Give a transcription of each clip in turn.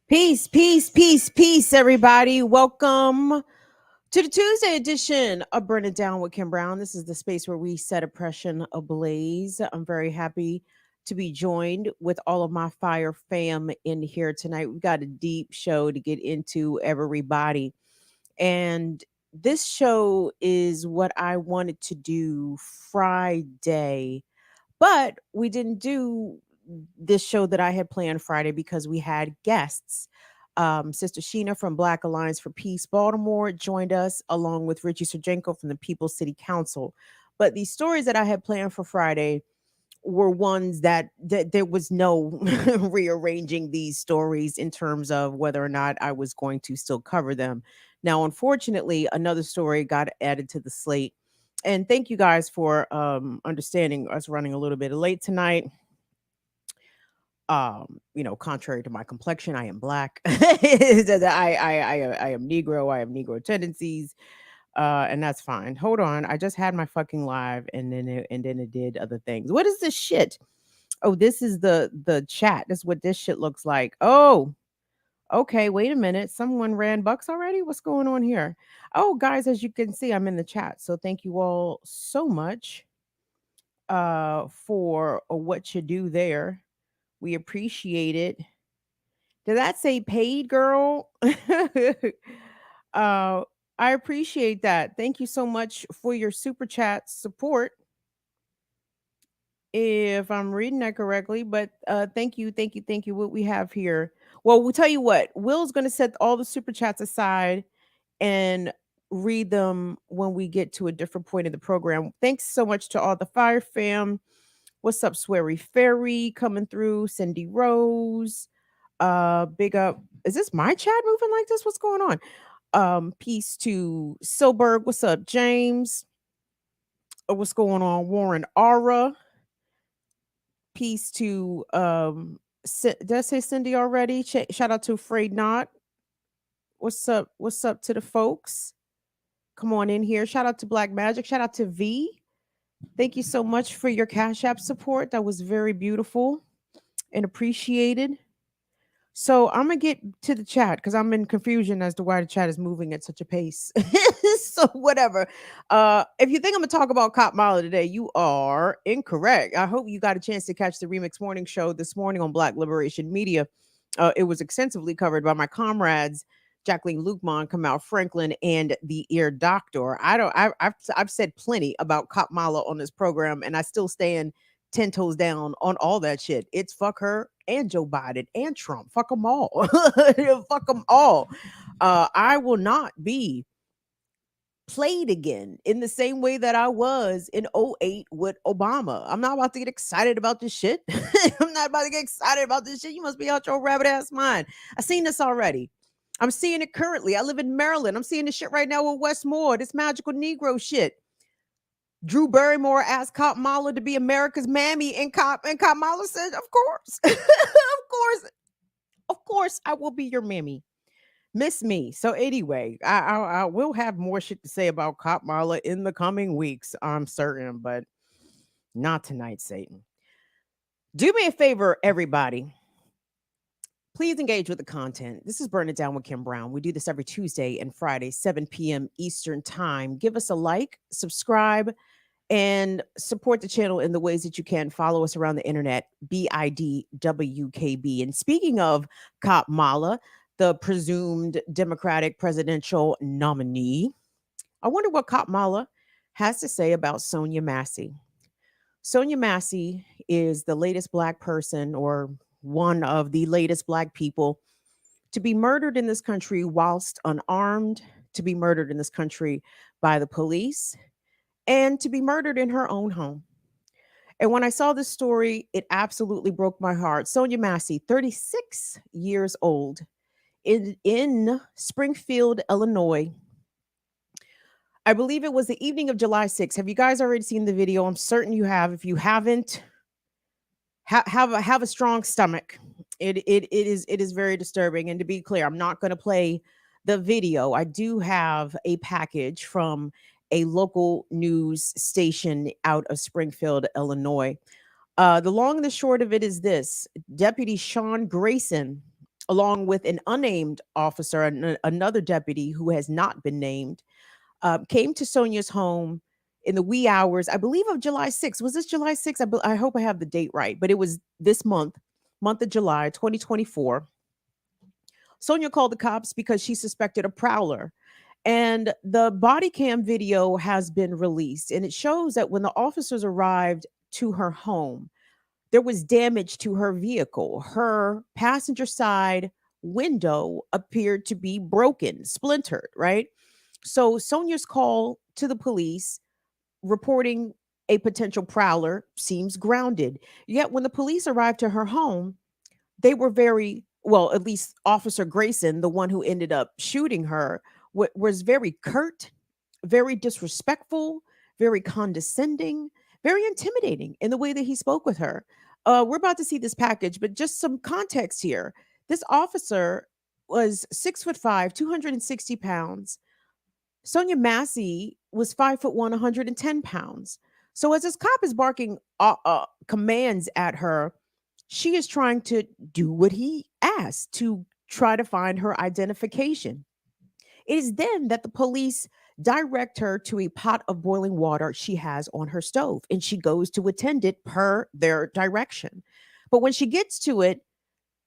Peace, peace, peace, peace, everybody. Welcome to the Tuesday edition of Burn It Down with Kim Brown. This is the space where we set oppression ablaze. I'm very happy to be joined with all of my fire fam in here tonight. We've got a deep show to get into, everybody. And this show is what I wanted to do Friday, but we didn't do this show that I had planned Friday because we had guests. Sister Sheena from Black Alliance for Peace Baltimore joined us, along with Richie Serjenko from the People's City Council. But the stories that I had planned for Friday were ones that there was no rearranging these stories in terms of whether or not I was going to still cover them. Now, unfortunately, another story got added to the slate. And thank you guys for understanding us running a little bit late tonight. Contrary to my complexion, I am black. I am Negro. I have Negro tendencies, and that's fine. Hold on, I just had my fucking live, and then it did other things. What is this shit? Oh, this is the chat. This is what this shit looks like. Oh, okay. Wait a minute. Someone ran bucks already. What's going on here? Oh, guys, as you can see, I'm in the chat. So thank you all so much for what you do there. We appreciate it. Did that say paid, girl? uh, I appreciate that. Thank you so much for your super chat support. If I'm reading that correctly, but thank you, thank you, thank you. What we have here. Well, we'll tell you what. Will's going to set all the super chats aside and read them when we get to a different point of the program. Thanks so much to all the Fire fam. What's up, Swery Fairy coming through? Cindy Rose. Big up. Is this my chat moving like this? What's going on? Peace to Silberg. What's up, James? What's going on, Warren Aura? Peace to did I say Cindy already? Shout out to Afraid Not. What's up? What's up to the folks? Come on in here. Shout out to Black Magic. Shout out to V. Thank you so much for your Cash App support. That was very beautiful and appreciated. So I'm gonna get to the chat because I'm in confusion as to why the chat is moving at such a pace. So whatever. If you think I'm gonna talk about Cop Mala today, you are incorrect. I hope you got a chance to catch the Remix Morning Show this morning on Black Liberation Media. It was extensively covered by my comrades Jacqueline Lukeman, Kamal Franklin, and the Ear Doctor. I've said plenty about Cop Mala on this program, and I still stand 10 toes down on all that shit. It's fuck her and Joe Biden and Trump. Fuck them all. Fuck them all. I will not be played again in the same way that I was in '08 with Obama. I'm not about to get excited about this shit. I'm not about to get excited about this shit. You must be out your rabbit ass mind. I've seen this already. I'm seeing it currently. I live in Maryland. I'm seeing this shit right now with Westmore, this magical Negro shit. Drew Barrymore asked Cop Mala to be America's mammy, and Cop Mala said, "Of course, of course, I will be your mammy, miss me." So anyway, I will have more shit to say about Cop Mala in the coming weeks. I'm certain, but not tonight, Satan. Do me a favor, everybody. Please engage with the content. This is Burn It Down with Kim Brown. We do this every Tuesday and Friday, 7 p.m. Eastern Time. Give us a like, subscribe, and support the channel in the ways that you can. Follow us around the internet, BIDWKB. And speaking of Cop Mala, the presumed Democratic presidential nominee, I wonder what Cop Mala has to say about Sonya Massey. Sonya Massey is the latest Black person, or one of the latest Black people, to be murdered in this country whilst unarmed, to be murdered in this country by the police, and to be murdered in her own home. And when I saw this story, it absolutely broke my heart. Sonya Massey, 36 years old, in Springfield, Illinois. I believe it was the evening of July 6th. Have you guys already seen the video? I'm certain you have. If you haven't, have a strong stomach. It is very disturbing. And to be clear, I'm not going to play the video. I do have a package from a local news station out of Springfield, Illinois. The long and the short of it is this: Deputy Sean Grayson along with an unnamed officer and another deputy who has not been named, came to Sonya's home in the wee hours, I believe, of July 6th. Was this July 6th? I hope I have the date right, but it was this month of July 2024. Sonya called the cops because she suspected a prowler. And the body cam video has been released, and it shows that when the officers arrived to her home, there was damage to her vehicle. Her passenger side window appeared to be broken, splintered, right? So Sonia's call to the police reporting a potential prowler seems grounded. Yet when the police arrived to her home, they were very well, at least Officer Grayson, the one who ended up shooting her, was very curt, very disrespectful, very condescending, very intimidating in the way that he spoke with her. We're about to see this package, but just some context here. This officer was 6'5", 260 pounds. Sonya Massey was 5'1", 110 pounds. So as this cop is barking commands at her, she is trying to do what he asked, to try to find her identification. It is then that the police direct her to a pot of boiling water she has on her stove, and she goes to attend it per their direction. But when she gets to it,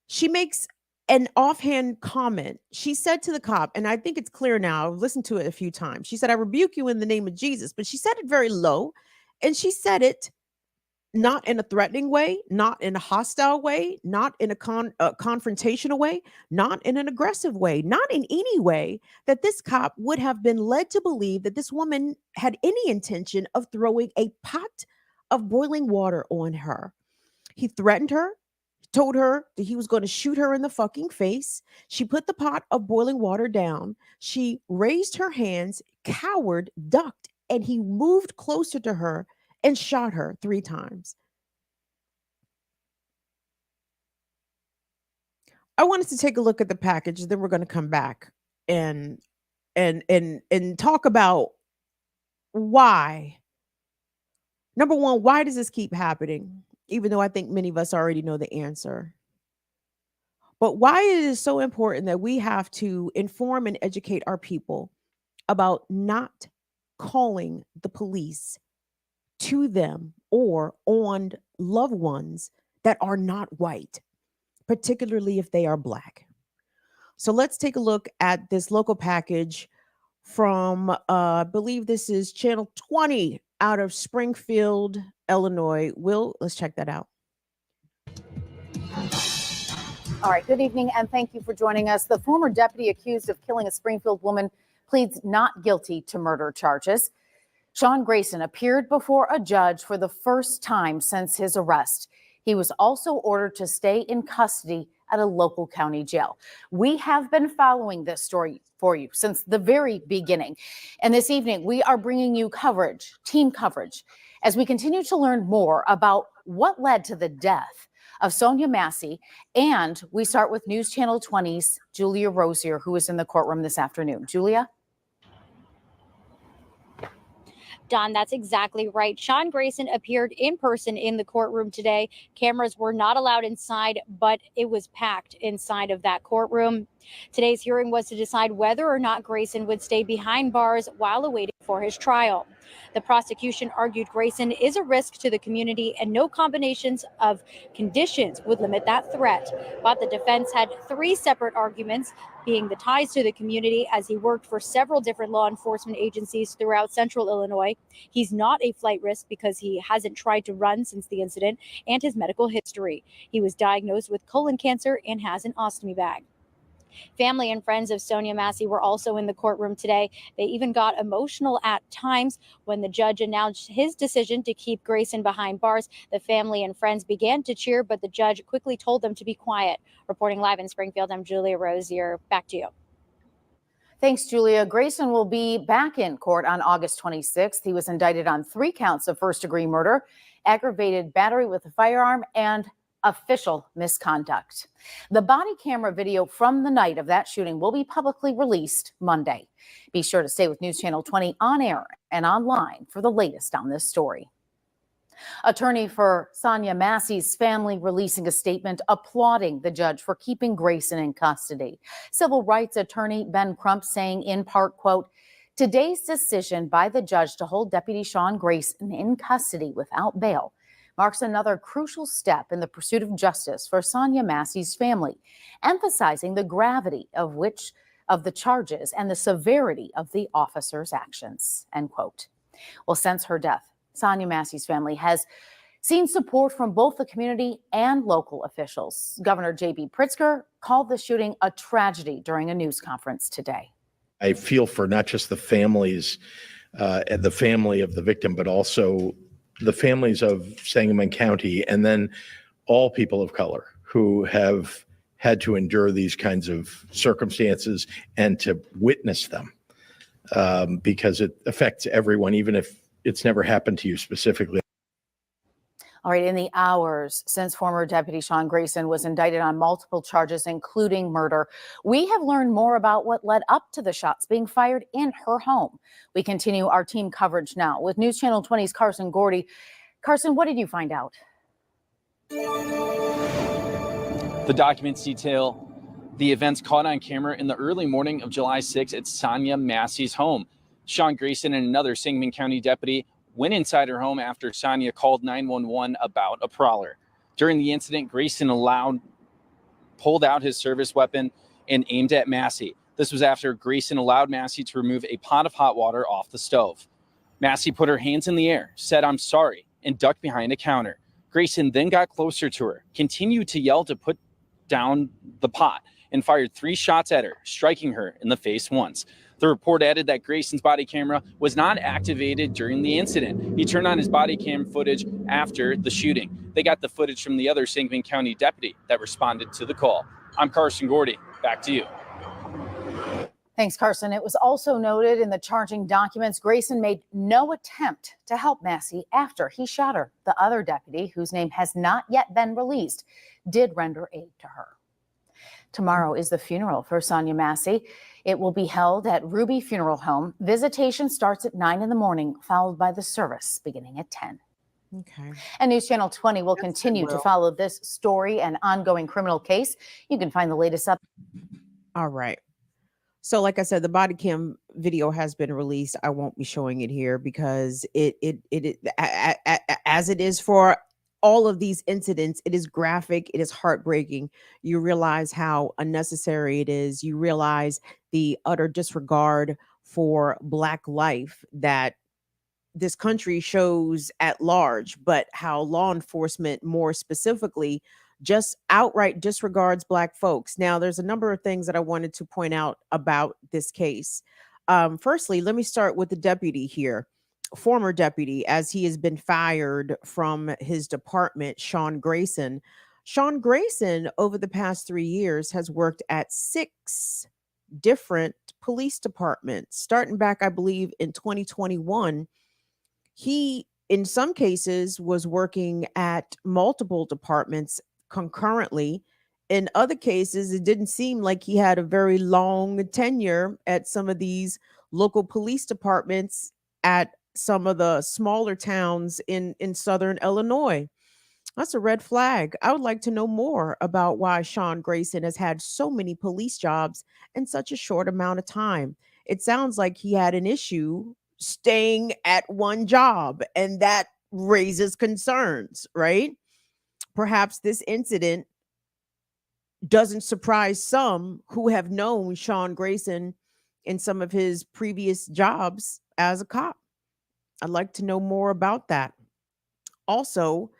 she makes an offhand comment. She said to the cop, and I think it's clear now, I've listened to it a few times. She said, "I rebuke you in the name of Jesus," but she said it very low, and she said it not in a threatening way, not in a hostile way, not in a confrontational way, not in an aggressive way, not in any way that this cop would have been led to believe that this woman had any intention of throwing a pot of boiling water on her. He threatened her, told her that he was going to shoot her in the fucking face. She put the pot of boiling water down. She raised her hands, cowered, ducked, and he moved closer to her and shot her 3 times. I wanted to take a look at the package, then we're going to come back and talk about why. Number one, why does this keep happening? Even though I think many of us already know the answer. But why it is so important that we have to inform and educate our people about not calling the police to them or on loved ones that are not white, particularly if they are Black. So let's take a look at this local package from, I believe this is Channel 20 out of Springfield, Illinois. Will, let's check that out. All right, good evening, and thank you for joining us. The former deputy accused of killing a Springfield woman pleads not guilty to murder charges. Sean Grayson appeared before a judge for the first time since his arrest. He was also ordered to stay in custody at a local county jail. We have been following this story for you since the very beginning. And this evening, we are bringing you coverage, team coverage, as we continue to learn more about what led to the death of Sonya Massey. And we start with News Channel 20's Julia Rosier, who is in the courtroom this afternoon. Julia? Don, that's exactly right. Sean Grayson appeared in person in the courtroom today. Cameras were not allowed inside, but it was packed inside of that courtroom. Today's hearing was to decide whether or not Grayson would stay behind bars while awaiting for his trial. The prosecution argued Grayson is a risk to the community and no combinations of conditions would limit that threat. But the defense had 3 separate arguments, being the ties to the community as he worked for several different law enforcement agencies throughout central Illinois. He's not a flight risk because he hasn't tried to run since the incident, and his medical history. He was diagnosed with colon cancer and has an ostomy bag. Family and friends of Sonya Massey were also in the courtroom today. They even got emotional at times when the judge announced his decision to keep Grayson behind bars. The family and friends began to cheer, but the judge quickly told them to be quiet. Reporting live in Springfield, I'm Julia Rosier. Back to you. Thanks, Julia. Grayson will be back in court on August 26th. He was indicted on 3 counts of first-degree murder, aggravated battery with a firearm, and official misconduct. The body camera video from the night of that shooting will be publicly released Monday. Be sure to stay with News Channel 20 on air and online for the latest on this story. Attorney for Sonya Massey's family releasing a statement applauding the judge for keeping Grayson in custody. Civil rights attorney Ben Crump saying in part, quote, "Today's decision by the judge to hold Deputy Sean Grayson in custody without bail marks another crucial step in the pursuit of justice for Sonya Massey's family, emphasizing the gravity of the charges and the severity of the officer's actions," end quote. Well, since her death, Sonya Massey's family has seen support from both the community and local officials. Governor J.B. Pritzker called the shooting a tragedy during a news conference today. I feel for not just the families and the family of the victim, but also the families of Sangamon County, and then all people of color who have had to endure these kinds of circumstances and to witness them, because it affects everyone, even if it's never happened to you specifically. All right, in the hours since former Deputy Sean Grayson was indicted on multiple charges, including murder, we have learned more about what led up to the shots being fired in her home. We continue our team coverage now with News Channel 20's Carson Gordy. Carson, what did you find out? The documents detail the events caught on camera in the early morning of July 6th at Sonya Massey's home. Sean Grayson and another Sangamon County deputy went inside her home after Sonya called 911 about a prowler. During the incident, Grayson pulled out his service weapon and aimed at Massey. This was after Grayson allowed Massey to remove a pot of hot water off the stove. Massey put her hands in the air, said, "I'm sorry," and ducked behind a counter. Grayson then got closer to her, continued to yell to put down the pot, and fired 3 shots at her, striking her in the face once. The report added that Grayson's body camera was not activated during the incident. He turned on his body cam footage after the shooting. They got the footage from the other Sangamon County deputy that responded to the call. I'm Carson Gordy. Back to you. Thanks, Carson. It was also noted in the charging documents Grayson made no attempt to help Massey after he shot her. The other deputy, whose name has not yet been released, did render aid to her. Tomorrow is the funeral for Sonya Massey. It will be held at Ruby Funeral Home. Visitation starts at 9 in the morning, followed by the service beginning at 10. Okay. And News Channel 20 will continue to follow this story and ongoing criminal case. You can find the latest up. All right. So like I said, the body cam video has been released. I won't be showing it here because as it is for all of these incidents, it is graphic, it is heartbreaking. You realize how unnecessary it is. You realize the utter disregard for Black life that this country shows at large, but how law enforcement more specifically just outright disregards Black folks. Now, there's a number of things that I wanted to point out about this case. Firstly, let me start with the deputy here. Former deputy, as he has been fired from his department, Sean Grayson. Sean Grayson, over the past 3 years, has worked at 6 different police departments, starting back, I believe, in 2021. He, in some cases, was working at multiple departments concurrently. In other cases, it didn't seem like he had a very long tenure at some of these local police departments at some of the smaller towns in southern Illinois. That's a red flag. I would like to know more about why Sean Grayson has had so many police jobs in such a short amount of time. It sounds like he had an issue staying at one job, and that raises concerns, right? Perhaps this incident doesn't surprise some who have known Sean Grayson in some of his previous jobs as a cop. I'd like to know more about that. Also,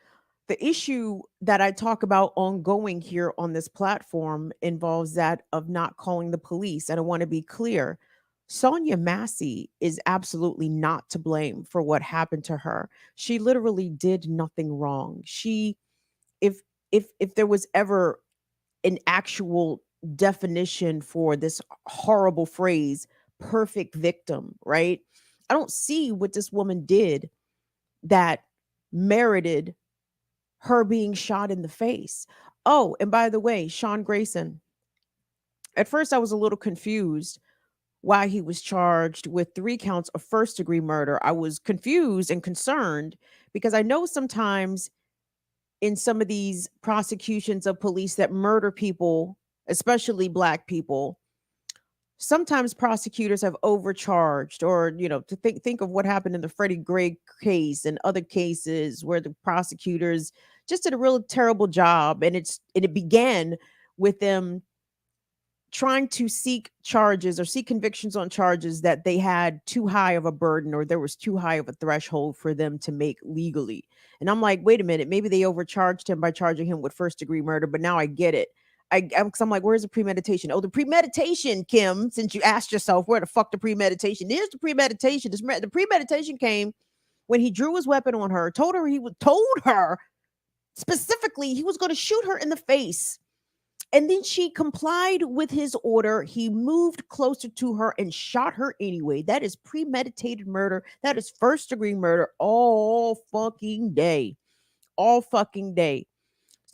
the issue that I talk about ongoing here on this platform involves that of not calling the police. And I want to be clear. Sonya Massey is absolutely not to blame for what happened to her. She literally did nothing wrong. If there was ever an actual definition for this horrible phrase, perfect victim, right? I don't see what this woman did that merited her being shot in the face. Oh, and by the way, Sean Grayson, at first I was a little confused. why he was charged with 3 counts of first-degree murder. I was confused and concerned because I know sometimes in some of these prosecutions of police that murder people, especially Black people, sometimes prosecutors have overcharged, or to think of what happened in the Freddie Gray case and other cases where the prosecutors just did a real terrible job, and it began with them trying to seek charges or seek convictions on charges that they had too high of a burden, or there was too high of a threshold for them to make legally. And I'm like, wait a minute, maybe they overcharged him by charging him with first degree murder, but now I get it. I'm like, where's the premeditation? Oh, the premeditation, Kim, since you asked yourself where the fuck the premeditation is, the premeditation. The premeditation came when he drew his weapon on her, told her specifically he was going to shoot her in the face. And then she complied with his order. He moved closer to her and shot her anyway. That is premeditated murder. That is first degree murder all fucking day. All fucking day.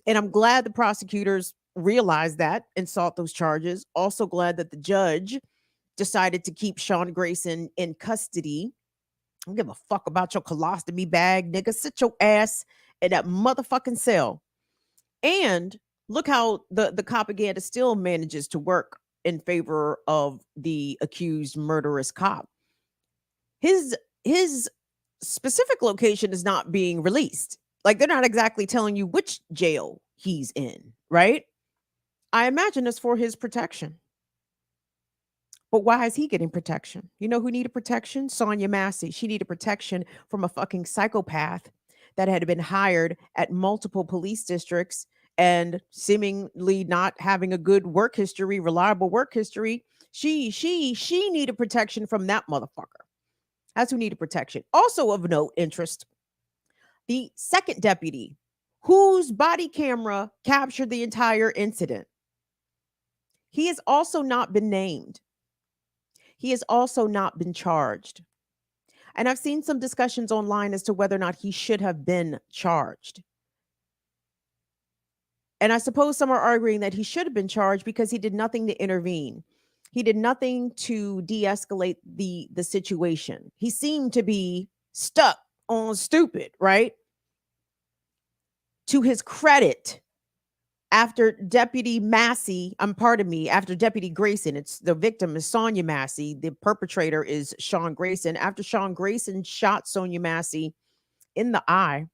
And I'm glad the prosecutors realized that and sought those charges. Also glad that the judge decided to keep Sean Grayson in custody. I don't give a fuck about your colostomy bag, nigga. Sit your ass in that motherfucking cell. And look how the propaganda still manages to work in favor of the accused murderous cop. His specific location is not being released. Like, they're not exactly telling you which jail he's in, right? I imagine it's for his protection. But why is he getting protection? You know who needed protection? Sonya Massey. She needed protection from a fucking psychopath that had been hired at multiple police districts and seemingly not having a good work history, reliable work history. She needed protection from that motherfucker. That's who needed protection. Also of note, interest, the second deputy whose body camera captured the entire incident. He has also not been named. He has also not been charged. And I've seen some discussions online as to whether or not he should have been charged. And I suppose some are arguing that he should have been charged because he did nothing to intervene. He did nothing to de-escalate the situation. He seemed to be stuck on stupid, right? To his credit, after Deputy Massey, after Deputy Grayson, it's the victim is Sonya Massey. The perpetrator is Sean Grayson. After Sean Grayson shot Sonya Massey in the eye,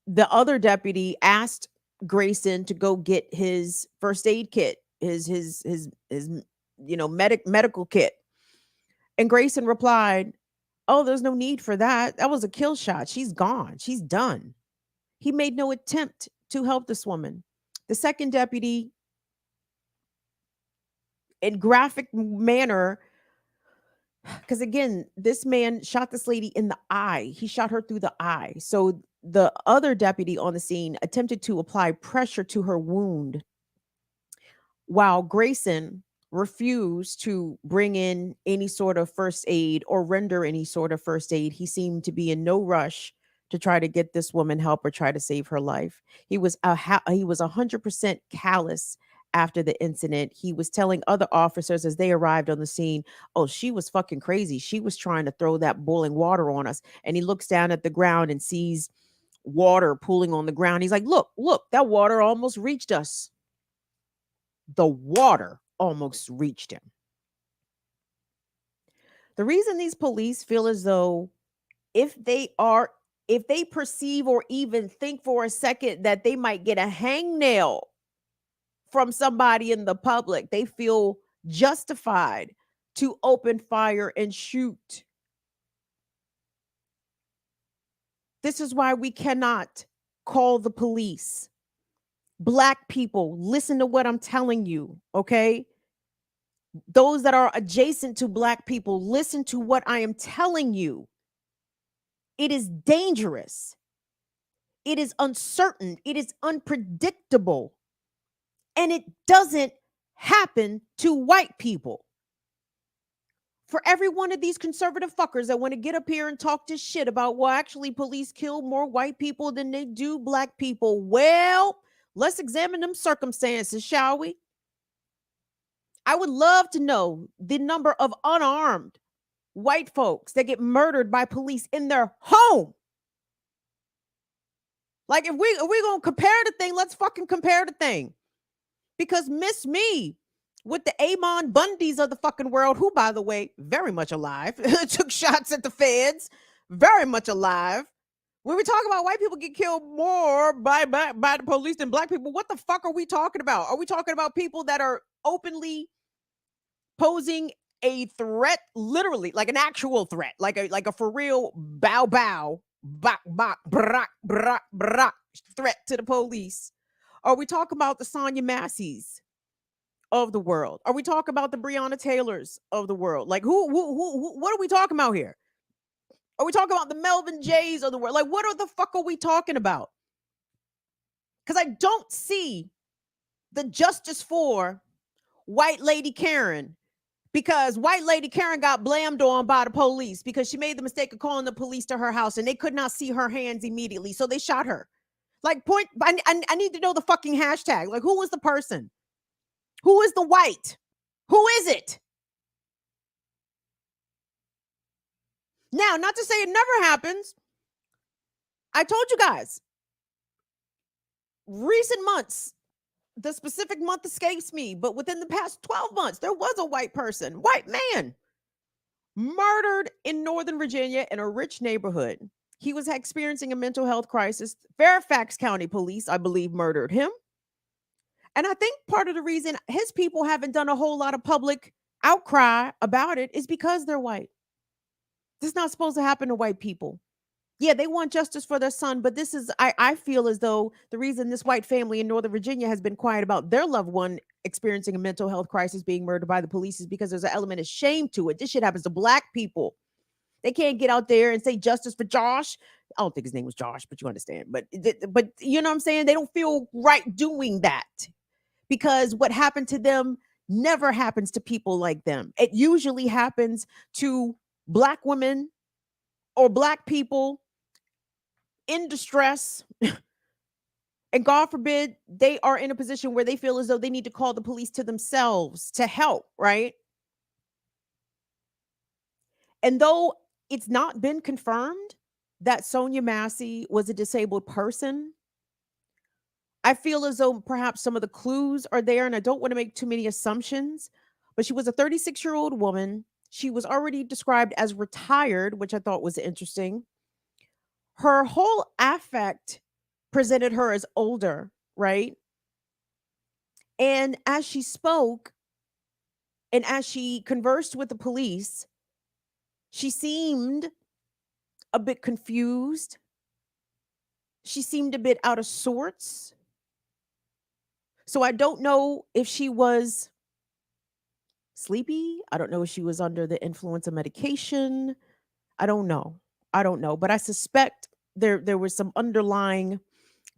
the other deputy asked Grayson to go get his first aid kit, his medical kit. And Grayson replied, "Oh, there's no need for that. That was a kill shot. She's gone. She's done." He made no attempt to help this woman. The second deputy, in graphic manner, because again, this man shot this lady in the eye. He shot her through the eye. So the other deputy on the scene attempted to apply pressure to her wound, while Grayson refused to bring in any sort of first aid or render any sort of first aid. He seemed to be in no rush to try to get this woman help or try to save her life. He was 100% callous after the incident. He was telling other officers as they arrived on the scene, "Oh, she was fucking crazy. She was trying to throw that boiling water on us." And he looks down at the ground and sees water pooling on the ground. He's like, look, that water almost reached us. The water almost reached him. The reason these police feel as though if they perceive or even think for a second that they might get a hangnail from somebody in the public, they feel justified to open fire and shoot. This is why we cannot call the police. Black people, listen to what I'm telling you, okay? Those that are adjacent to Black people, listen to what I am telling you. It is dangerous. It is uncertain. It is unpredictable. And it doesn't happen to white people. For every one of these conservative fuckers that want to get up here and talk this shit about, well, actually, police kill more white people than they do Black people. Well, let's examine them circumstances, shall we? I would love to know the number of unarmed white folks that get murdered by police in their home. Like, if we gonna compare the thing, let's fucking compare the thing. Because miss me with the Amon Bundys of the fucking world, who, by the way, very much alive, took shots at the feds, very much alive. When we talk about white people get killed more by the police than black people, what the fuck are we talking about? Are we talking about people that are openly posing a threat, literally, like an actual threat, like a for real bow, bok, brak, brak threat to the police? Are we talking about the Sonya Masseys of the world? Are we talking about the Breonna Taylors of the world? Like, who what are we talking about here? Are we talking about the Melvin Jays of the world? Like, what are the fuck are we talking about? Because I don't see the justice for white lady Karen, because white lady Karen got blamed on by the police because she made the mistake of calling the police to her house and they could not see her hands immediately, so they shot her. Like, point, I need to know the fucking hashtag. Like, who was the person? Who is the white? Who is it? Now, not to say it never happens. I told you guys, recent months, the specific month escapes me, but within the past 12 months, there was a white person, white man, murdered in Northern Virginia in a rich neighborhood. He was experiencing a mental health crisis. Fairfax County Police, I believe, murdered him. And I think part of the reason his people haven't done a whole lot of public outcry about it is because they're white. This is not supposed to happen to white people. Yeah, they want justice for their son, but this is, I feel as though the reason this white family in Northern Virginia has been quiet about their loved one experiencing a mental health crisis being murdered by the police is because there's an element of shame to it. This shit happens to black people. They can't get out there and say justice for Josh. I don't think his name was Josh, but you understand. But you know what I'm saying? They don't feel right doing that because what happened to them never happens to people like them. It usually happens to black women or black people in distress. And God forbid they are in a position where they feel as though they need to call the police to themselves to help, right? And though it's not been confirmed that Sonya Massey was a disabled person, I feel as though perhaps some of the clues are there, and I don't want to make too many assumptions, but she was a 36-year-old woman. She was already described as retired, which I thought was interesting. Her whole affect presented her as older, right? And as she spoke and as she conversed with the police, she seemed a bit confused. She seemed a bit out of sorts. So I don't know if she was sleepy. I don't know if she was under the influence of medication. I don't know. But I suspect there was some underlying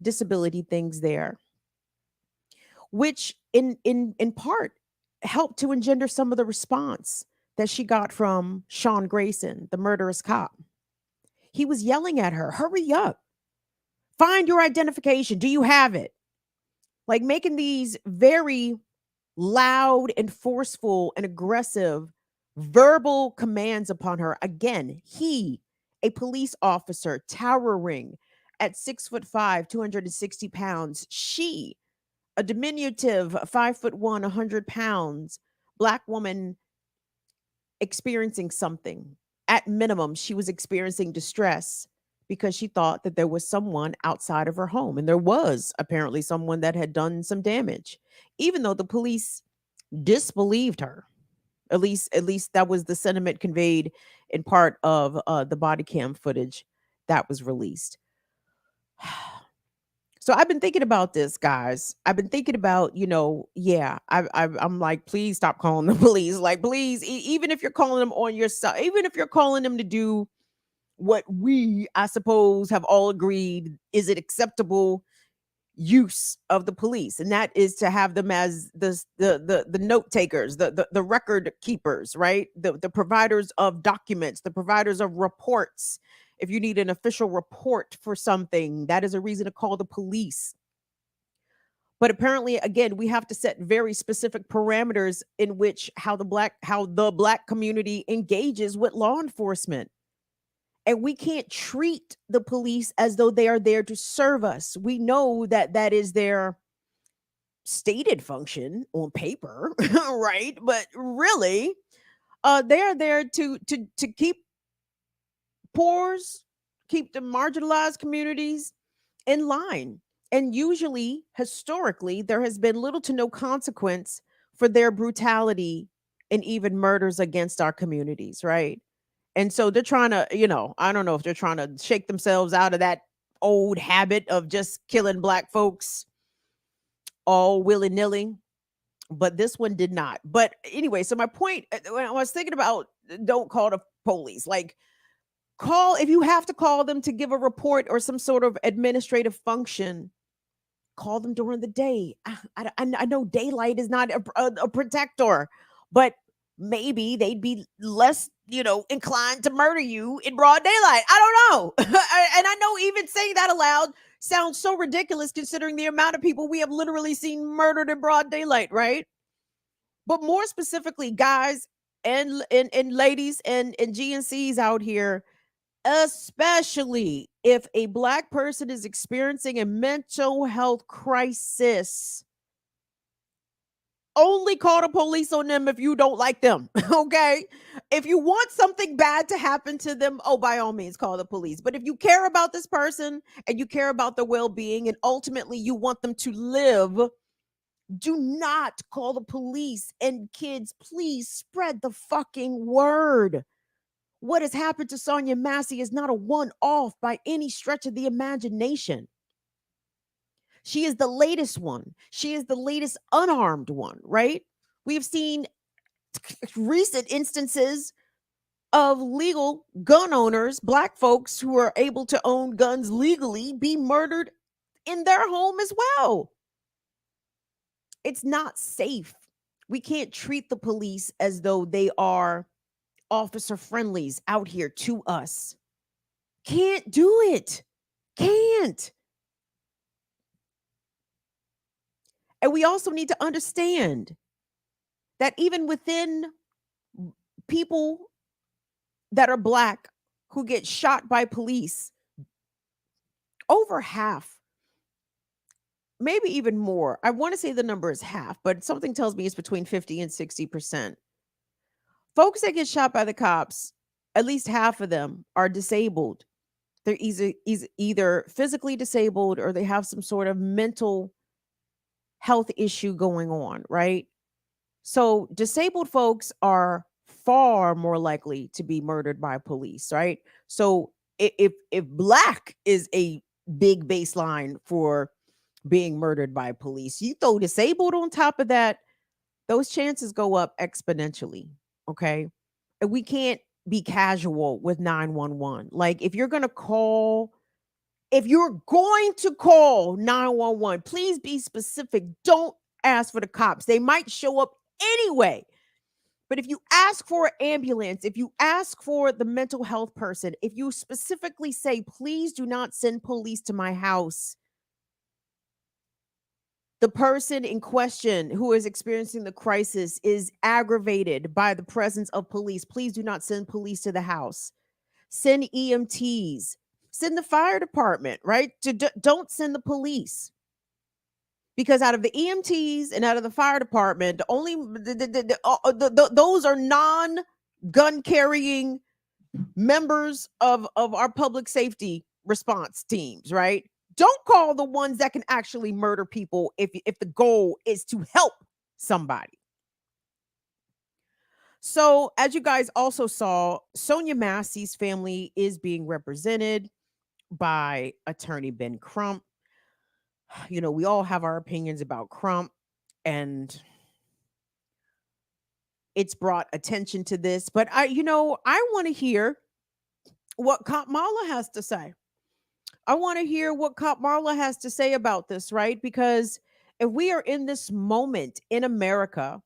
disability things there, which in part helped to engender some of the response that she got from Sean Grayson, the murderous cop. He was yelling at her, hurry up, find your identification. Do you have it? Like, making these very loud and forceful and aggressive verbal commands upon her. Again, he, a police officer, towering at 6'5", 260 pounds. She, a diminutive 5'1", 100 pounds, black woman experiencing something. At minimum, she was experiencing distress because she thought that there was someone outside of her home. And there was apparently someone that had done some damage, even though the police disbelieved her. At least that was the sentiment conveyed in part of the body cam footage that was released. So I've been thinking about this, guys. I've been thinking about, I'm like, please stop calling the police. Like, please, even if you're calling them on your side, even if you're calling them to do what we, I suppose, have all agreed is it acceptable use of the police, and that is to have them as the note takers, the record keepers, right? The providers of documents, the providers of reports. If you need an official report for something, that is a reason to call the police. But apparently, again, we have to set very specific parameters in which how the black community engages with law enforcement. And we can't treat the police as though they are there to serve us. We know that that is their stated function on paper, right? But really, they are there to keep poors, keep the marginalized communities in line. And usually, historically, there has been little to no consequence for their brutality and even murders against our communities, right? And so they're trying to, I don't know if they're trying to shake themselves out of that old habit of just killing black folks all willy-nilly, but this one did not. But anyway, so my point, when I was thinking about don't call the police, like, call if you have to call them to give a report or some sort of administrative function, call them during the day. I know daylight is not a protector, but maybe they'd be less, inclined to murder you in broad daylight. I don't know. And I know even saying that aloud sounds so ridiculous considering the amount of people we have literally seen murdered in broad daylight, right? But more specifically, guys and ladies and GNCs out here, especially if a black person is experiencing a mental health crisis, only call the police on them if you don't like them. Okay, if you want something bad to happen to them, by all means call the police. But if you care about this person and you care about their well-being and ultimately you want them to live, do not call the police. And kids, please spread the fucking word. What has happened to Sonya Massey is not a one-off by any stretch of the imagination. She is the latest one. She is the latest unarmed one, right? We've seen recent instances of legal gun owners, black folks who are able to own guns legally, be murdered in their home as well. It's not safe. We can't treat the police as though they are officer friendlies out here to us. Can't do it. Can't. And we also need to understand that even within people that are black who get shot by police, over half, maybe even more, I want to say the number is half, but something tells me it's between 50 and 60%. Folks that get shot by the cops, at least half of them are disabled. They're either physically disabled or they have some sort of mental health issue going on, right? So disabled folks are far more likely to be murdered by police, right? So if black is a big baseline for being murdered by police, you throw disabled on top of that, those chances go up exponentially, okay? And we can't be casual with 911. Like, if you're going to call 911, please be specific. Don't ask for the cops. They might show up anyway. But if you ask for an ambulance, if you ask for the mental health person, if you specifically say, please do not send police to my house, the person in question who is experiencing the crisis is aggravated by the presence of police, please do not send police to the house. Send EMTs. Send the fire department, right? Don't send the police. Because out of the EMTs and out of the fire department, those are non-gun carrying members of our public safety response teams, right? Don't call the ones that can actually murder people if the goal is to help somebody. So, as you guys also saw, Sonya Massey's family is being represented by attorney Ben Crump. We all have our opinions about Crump, and it's brought attention to this, but I want to hear what Kamala has to say. I want to hear what Kamala has to say about this, right? Because if we are in this moment in America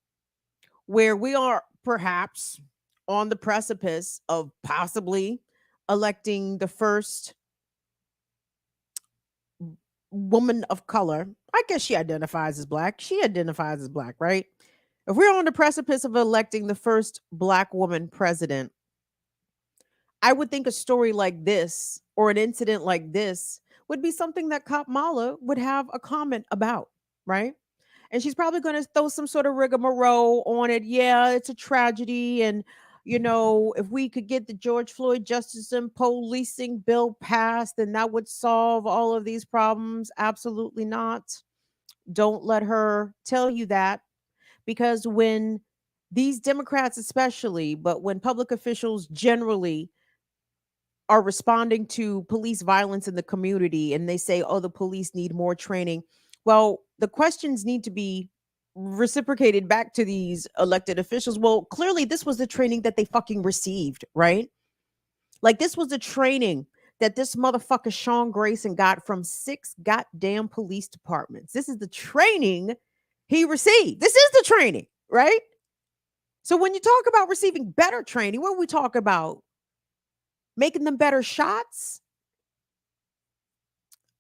where we are perhaps on the precipice of possibly electing the first woman of color, I guess she identifies as black. She identifies as black, right? If we're on the precipice of electing the first black woman president, I would think a story like this or an incident like this would be something that Cop Mala would have a comment about, right? And she's probably going to throw some sort of rigmarole on it. Yeah, it's a tragedy. And, if we could get the George Floyd Justice and Policing bill passed, then that would solve all of these problems. Absolutely not. Don't let her tell you that. Because when these Democrats, especially, but when public officials generally are responding to police violence in the community and they say, oh, the police need more training. Well, the questions need to be reciprocated back to these elected officials. Well, clearly, this was the training that they fucking received, right? Like, this was the training that this motherfucker Sean Grayson got from 6 goddamn police departments. This is the training he received. This is the training, right? So when you talk about receiving better training, what we talk about? Making them better shots?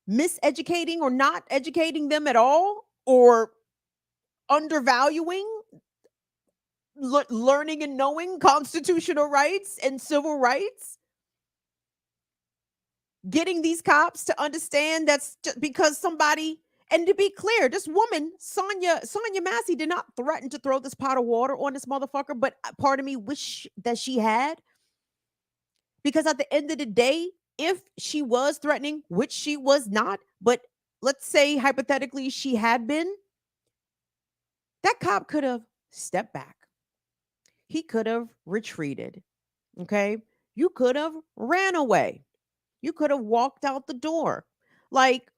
Miseducating or not educating them at all? Or undervaluing learning and knowing constitutional rights and civil rights? Getting these cops to understand that's just because somebody, and to be clear, this woman, Sonya Massey, did not threaten to throw this pot of water on this motherfucker, but part of me wish that she had. Because at the end of the day, if she was threatening, which she was not, but let's say hypothetically she had been, that cop could have stepped back. He could have retreated. Okay. You could have ran away. You could have walked out the door. Like,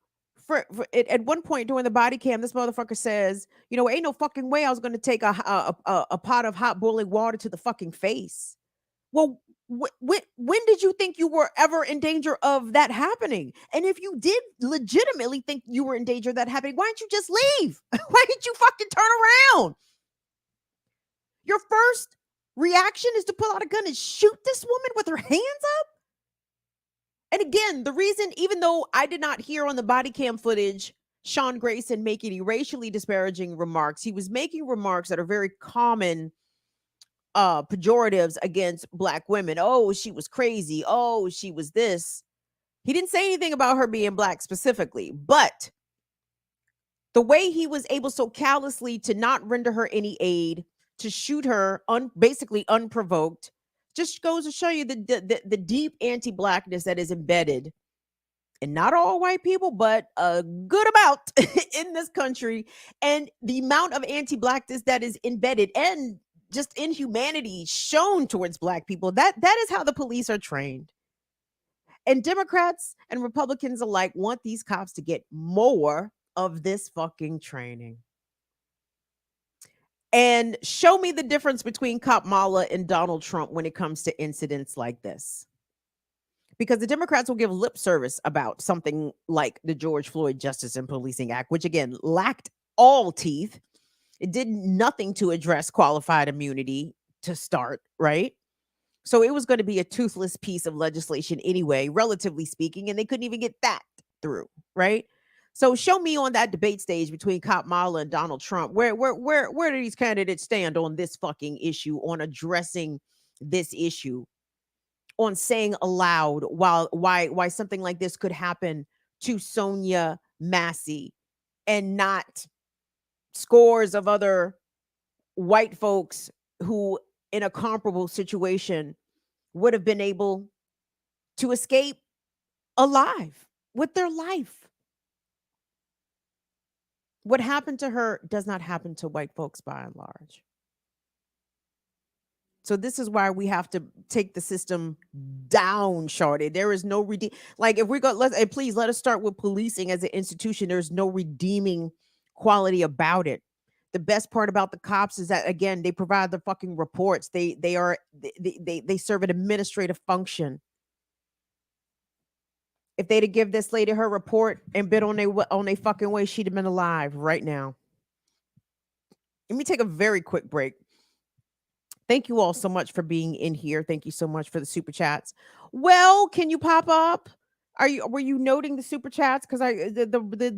at one point during the body cam, this motherfucker says, ain't no fucking way I was going to take a pot of hot boiling water to the fucking face. Well, when did you think you were ever in danger of that happening? And if you did legitimately think you were in danger of that happening, why didn't you just leave? Why didn't you fucking turn around? Your first reaction is to pull out a gun and shoot this woman with her hands up? And again, the reason, even though I did not hear on the body cam footage Sean Grayson make any racially disparaging remarks, he was making remarks that are very common pejoratives against black women. Oh, she was crazy. Oh, she was this. He didn't say anything about her being black specifically, but the way he was able so callously to not render her any aid, to shoot her basically unprovoked, just goes to show you the deep anti-blackness that is embedded in not all white people, but a good amount in this country, and the amount of anti-blackness that is embedded and just inhumanity shown towards black people. That is how the police are trained. And Democrats and Republicans alike want these cops to get more of this fucking training. And show me the difference between Cop Mala and Donald Trump when it comes to incidents like this. Because the Democrats will give lip service about something like the George Floyd Justice and Policing Act, which again lacked all teeth. It did nothing to address qualified immunity to start, right? So it was going to be a toothless piece of legislation anyway, relatively speaking, and they couldn't even get that through, right? So show me on that debate stage between Cop Mala and Donald Trump, where do these candidates stand on this fucking issue, on addressing this issue, on saying aloud why something like this could happen to Sonya Massey and not scores of other white folks who in a comparable situation would have been able to escape alive with their life. What happened to her does not happen to white folks by and large. So this is why we have to take the system down, Shorty. There is no like if we go, please let us start with policing as an institution. There's no redeeming quality about it. The best part about the cops is that, again, they provide the fucking reports. They serve an administrative function. If they'd have give this lady her report and been on their fucking way, she'd have been alive right now. Let me take a very quick break. Thank you all so much for being in here. Thank you so much for the super chats. Well, can you pop up? Were you noting the super chats? Because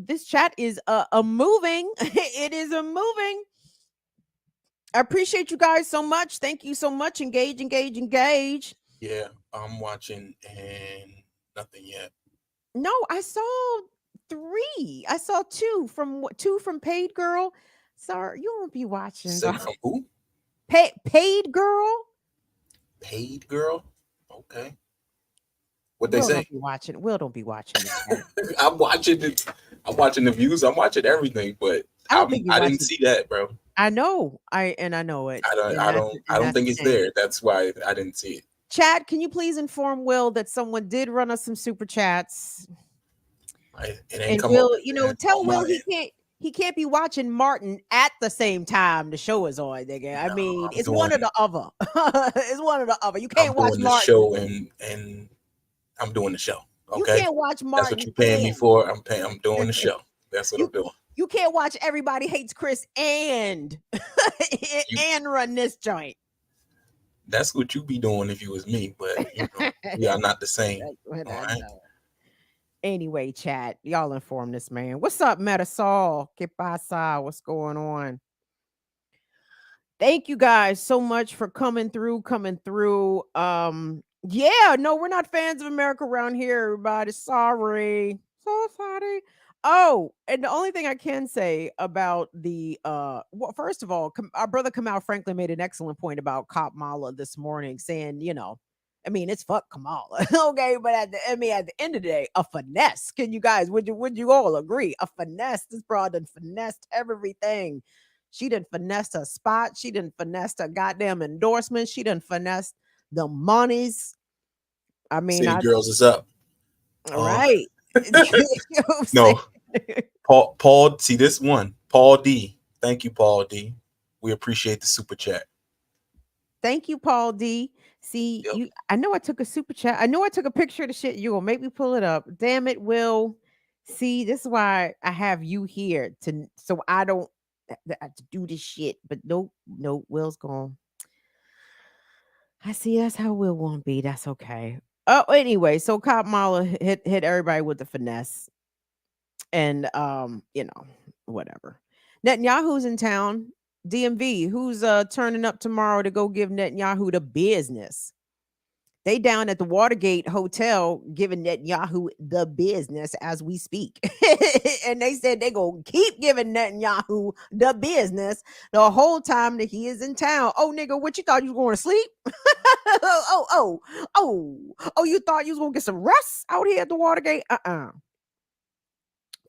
this chat is a moving. It is a moving. I appreciate you guys so much. Thank you so much. Engage, engage, engage. Yeah, I'm watching and nothing yet. No, I saw 3. I saw 2 from Paid Girl. Sorry, you won't be watching. Say from who? Paid Girl. Paid Girl? Okay. What they Will say? don't be watching. Will don't be watching this. I'm watching it. I'm watching the views. I'm watching everything, but I didn't see that, bro. I know. I know it. I don't think it's there. That's why I didn't see it. Chad, can you please inform Will that someone did run us some super chats? It ain't And come Will, up tell on Will my end. he can't be watching Martin at the same time the show is on, nigga. I mean, it's one or the other. It's one or the other. You can't watch Martin. Martin. Show and I'm doing the show. Okay. You can't watch Martin. That's what you're paying me for. I'm doing the show. That's what I'm doing. You can't watch Everybody Hates Chris and run this joint. That's what you be doing if you was me, but we are not the same. All right. Anyway, chat, y'all inform this man. What's up, Metasol? ¿Qué pasa? What's going on? Thank you guys so much for coming through. Yeah, no, we're not fans of America around here, everybody. Sorry. So sorry. Oh, and the only thing I can say about the well, first of all, our brother Kamal Franklin made an excellent point about Cop Mala this morning, saying, I mean, it's fuck Kamala, okay, but at the end of the day, a finesse. Can you guys? Would you all agree? A finesse. This broad done finessed everything. She done finessed her spot. She done finessed her goddamn endorsement. She done finessed the monies. I mean, City Girls is up. All right. No, Paul. See this one, Paul D. Thank you, Paul D. We appreciate the super chat. Thank you, Paul D. See, yep. I know I took a super chat. I know I took a picture of the shit. You gonna make me pull it up. Damn it, Will. See, this is why I have you here so I don't have to do this shit. But no, Will's gone. I see that's how Will won't be. That's okay. Oh, anyway, so Cop Mala hit everybody with the finesse. And whatever. Netanyahu's in town. DMV, who's turning up tomorrow to go give Netanyahu the business. They down at the Watergate Hotel giving Netanyahu the business as we speak. And they said they gonna keep giving Netanyahu the business the whole time that he is in town. Oh, nigga, what you thought you was going to sleep? oh, you thought you was gonna get some rest out here at the Watergate?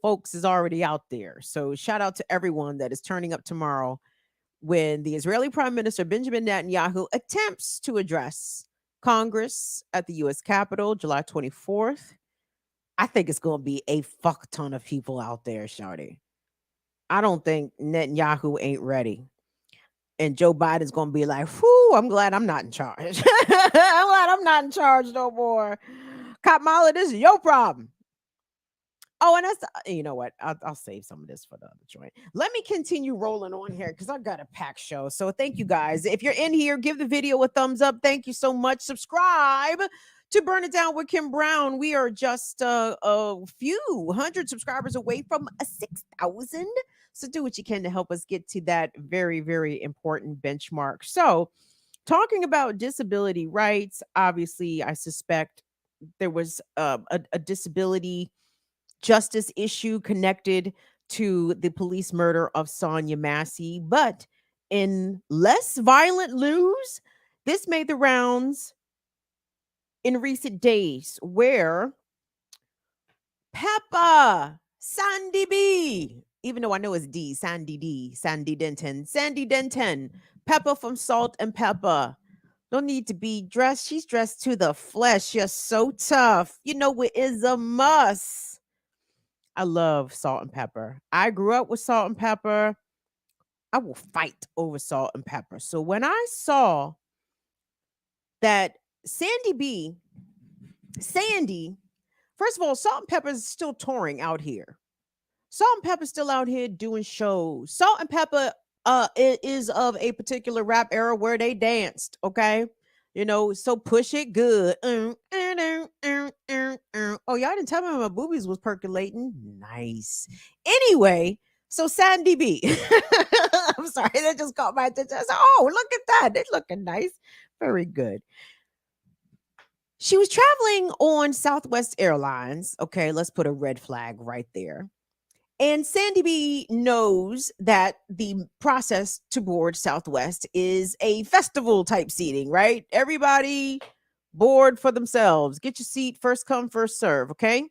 Folks is already out there. So shout out to everyone that is turning up tomorrow when the Israeli Prime Minister Benjamin Netanyahu attempts to address Congress at the U.S. Capitol, July 24th. I think it's going to be a fuck ton of people out there, shawty. I don't think Netanyahu ain't ready. And Joe Biden's going to be like, whew, I'm glad I'm not in charge. I'm glad I'm not in charge no more. Cop Mala, this is your problem. Oh, and that's, you know what? I'll save some of this for the other joint. Let me continue rolling on here because I've got a packed show. So thank you guys. If you're in here, give the video a thumbs up. Thank you so much. Subscribe to Burn It Down with Kim Brown. We are just a few hundred subscribers away from 6,000. So do what you can to help us get to that very, very important benchmark. So talking about disability rights, obviously, I suspect there was a disability justice issue connected to the police murder of Sonya Massey. But in less violent news, this made the rounds in recent days where Peppa, Sandy B, even though I know it's D, Sandy Denton, Peppa from Salt-N-Pepa. Don't need to be dressed. She's dressed to the flesh. You're so tough. You know it is a must. I love Salt-N-Pepa. I grew up with Salt-N-Pepa. I will fight over Salt-N-Pepa. So when I saw that Sandy, first of all, Salt-N-Pepa is still touring out here. Salt-N-Pepa is still out here doing shows. Salt-N-Pepa is of a particular rap era where they danced, okay? So push it good. Oh, y'all didn't tell me my boobies was percolating. Nice. Anyway, so Sandy B. I'm sorry, that just caught my attention. I said, oh, look at that. They're looking nice. Very good. She was traveling on Southwest Airlines. Okay, let's put a red flag right there. And Sandy B knows that the process to board Southwest is a festival type seating, right? Everybody board for themselves. Get your seat, first come, first serve, okay?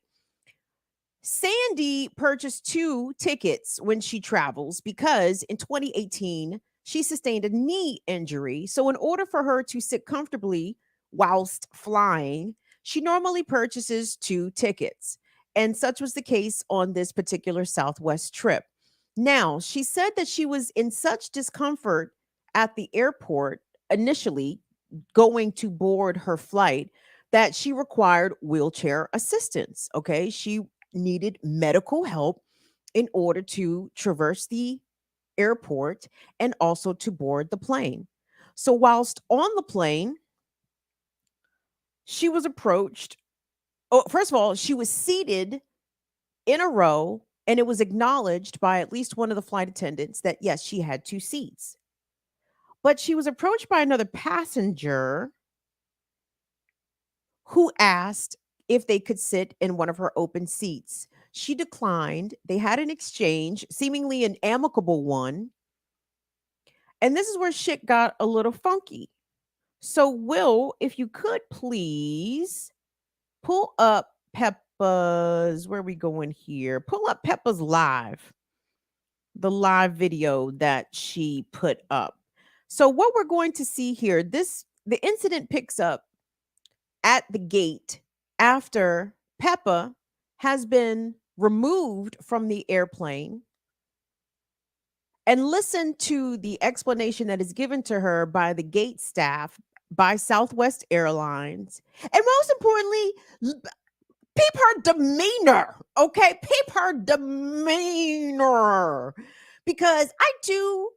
Sandy purchased 2 tickets when she travels because in 2018, she sustained a knee injury. So, in order for her to sit comfortably whilst flying, she normally purchases 2 tickets. And such was the case on this particular Southwest trip. Now, she said that she was in such discomfort at the airport initially going to board her flight that she required wheelchair assistance. Okay. She needed medical help in order to traverse the airport and also to board the plane. So, whilst on the plane, she was approached. Oh, first of all, she was seated in a row, and it was acknowledged by at least one of the flight attendants that, yes, she had 2 seats. But she was approached by another passenger who asked if they could sit in one of her open seats. She declined. They had an exchange, seemingly an amicable one. And this is where shit got a little funky. So, Will, if you could please pull up Peppa's, where are we going here? Pull up Peppa's the live video that she put up. So what we're going to see here, the incident picks up at the gate after Peppa has been removed from the airplane. And listen to the explanation that is given to her by the gate staff, by Southwest Airlines. And most importantly, peep her demeanor, okay? Peep her demeanor. Because I too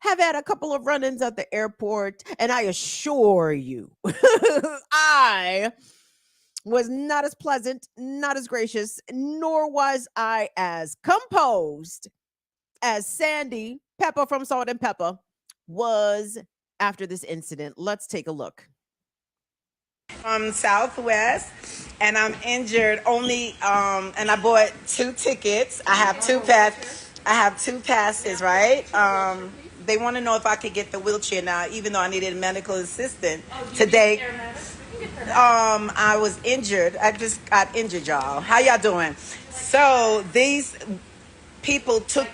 have had a couple of run-ins at the airport, and I assure you, I was not as pleasant, not as gracious, nor was I as composed as Sandy Peppa from Salt-N-Pepa was after this incident. Let's take a look. From Southwest, and I'm injured only and I bought 2 tickets. I have 2 passes, right? They want to know if I could get the wheelchair now, even though I needed medical assistance today. I was injured. I just got injured, y'all. How y'all doing? So these people took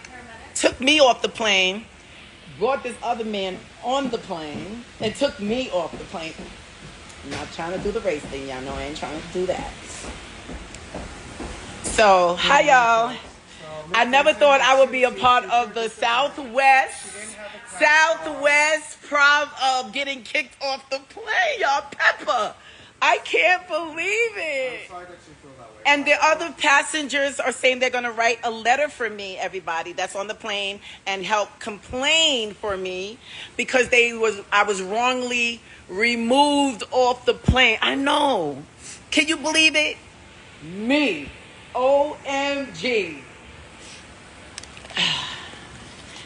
me off the plane, brought this other man on the plane, and took me off the plane. I'm not trying to do the race thing, y'all know I ain't trying to do that. So, hi y'all. I never thought I would be a part of the Southwest of getting kicked off the plane, y'all. Peppa, I can't believe it. I'm sorry that you feel that way. And the other passengers are saying they're going to write a letter for me, everybody that's on the plane, and help complain for me because I was wrongly removed off the plane. I know. Can you believe it? Me. OMG.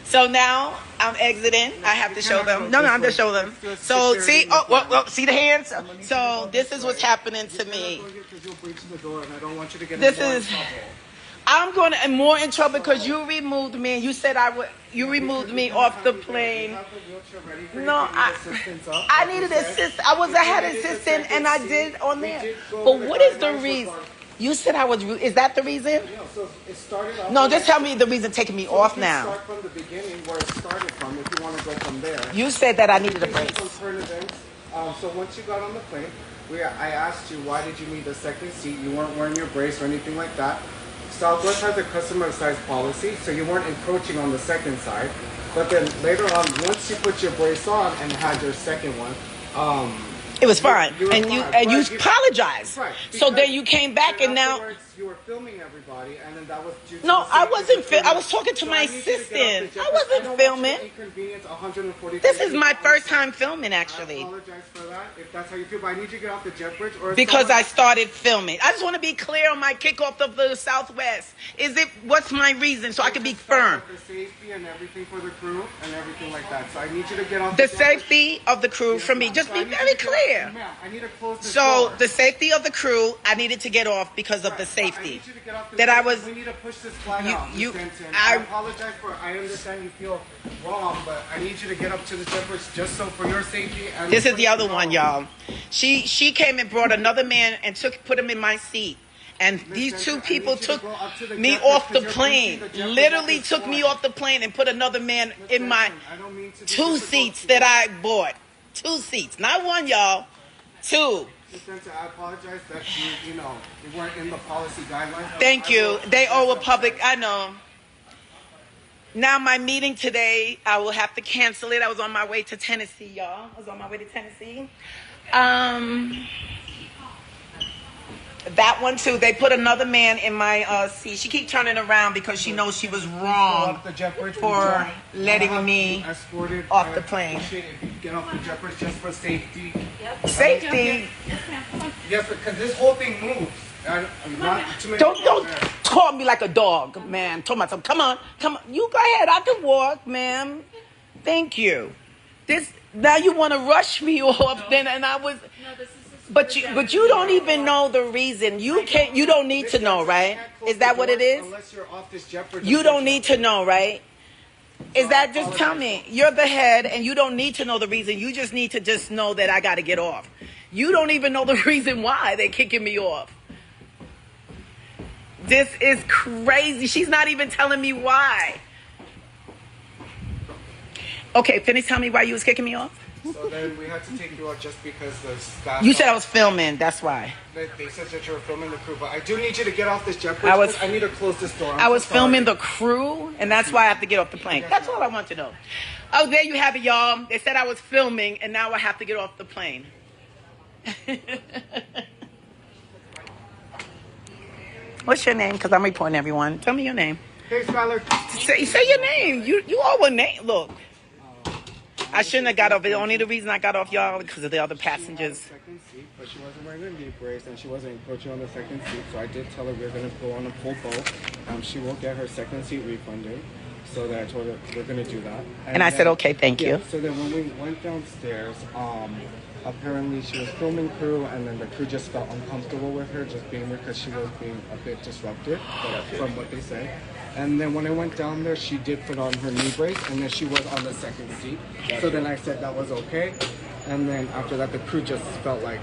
So now I'm exiting. I have to show them. No, I'm just show them. So see, see the hands? So this is what's happening to me. This is, I'm going to more in trouble because you removed me. You said you removed me off the plane. No, I needed assistance. I had assistance and I did on there. But what is the reason? You said I was. Is that the reason? Yeah, so it started off. No, just tell me the reason taking me off now. Start from the beginning where it started from. If you want to go from there. You said that I needed a brace. So once you got on the plane, I asked you why did you need a second seat? You weren't wearing your brace or anything like that. Southwest has a customer size policy, so you weren't encroaching on the second side. But then later on, once you put your brace on and had your second one, it was fine, and you apologized. Right. So then you came back, and now you were filming everybody, and then that was due to No, the I safety wasn't. of the I was talking to So my I need you to get off the assistant. jet I bridge. wasn't don't filming. Want you to inconvenience 140 This is my people. first time filming, actually, I apologize for that if that's how you feel, but I need you to get off the jet bridge. Or if because I someone- started filming. I just want to be clear on my kickoff of the Southwest. What's my reason so I can be Just start firm? with the safety and everything for the crew and everything like that. So I need you to get off The jet bridge. safety of the crew for me. Just So I be need you very to get off- clear. Ma'am, I need to close this So door. the safety of the crew, I needed to get off because of the I safety. need you to get off the That jet I bridge. was. We need to push this flag You- out, Ms. you- Denton. I- I apologize for. I understand you feel wrong, but I need you to get up to the jet bridge just so for your safety. And This is for the you other to one, go. y'all. She came and brought another man and put him in my seat. And these Denton, two I need people you to took go up to the me jet bridge off the 'cause you're plane. breaching the jet bridge Literally at this took me point. off the plane and put another man in my Denton, I don't mean to be two difficult seats to that you. I bought. 2 seats, not one, y'all. 2. Ms. Denton, I apologize that you weren't in the policy guidelines. Thank I you. will- They owe a public. I know. Now my meeting today, I will have to cancel it. I was on my way to Tennessee, y'all. I was on my way to Tennessee. That one too. They put another man in my seat. She keep turning around because she knows she was Go wrong up the jet bridge for with John. letting I'll have me you escorted. off I the plane. appreciate if you get off the jet bridge just for safety. Safety. Yes, because this whole thing moves. I'm not too many Don't people there. call me like a dog, man. Told myself, come on. You go ahead. I can walk, ma'am. Thank you. Now you want to rush me off, then, and I was. But you don't even know the reason. You don't need to know, right? Is that what it is? Unless you're off this jet bridge. You don't need to know, right? Is that just tell me? You're the head and you don't need to know the reason. You just need to just know that I got to get off. You don't even know the reason why they're kicking me off. This is crazy. She's not even telling me why. Okay, finish telling me why you was kicking me off. So then we had to take you out just because the staff. You said I was filming, that's why. They said that you were filming the crew, but I do need you to get off this jet bridge. I need to close this door. I was filming the crew, and that's why I have to get off the plane. That's all I want to know. Oh, there you have it, y'all. They said I was filming, and now I have to get off the plane. What's your name? Because I'm reporting everyone. Tell me your name. Hey, Skylar. Say your name. You all a name. Look. I shouldn't have got off. Only the reason I got off, y'all, because of the other passengers. Second seat, but she wasn't wearing a knee brace and she wasn't encroaching on the second seat. So I did tell her we're going to go on a full boat. She will get her second seat refunded. So that I told her we're going to do that. And I said, okay, thank you. So then when we went downstairs, apparently she was filming crew, and then the crew just felt uncomfortable with her just being there because she was being a bit disruptive from what they said. And then when I went down there, she did put on her knee brace, and then she was on the second seat. So then I said that was okay. And then after that, the crew just felt like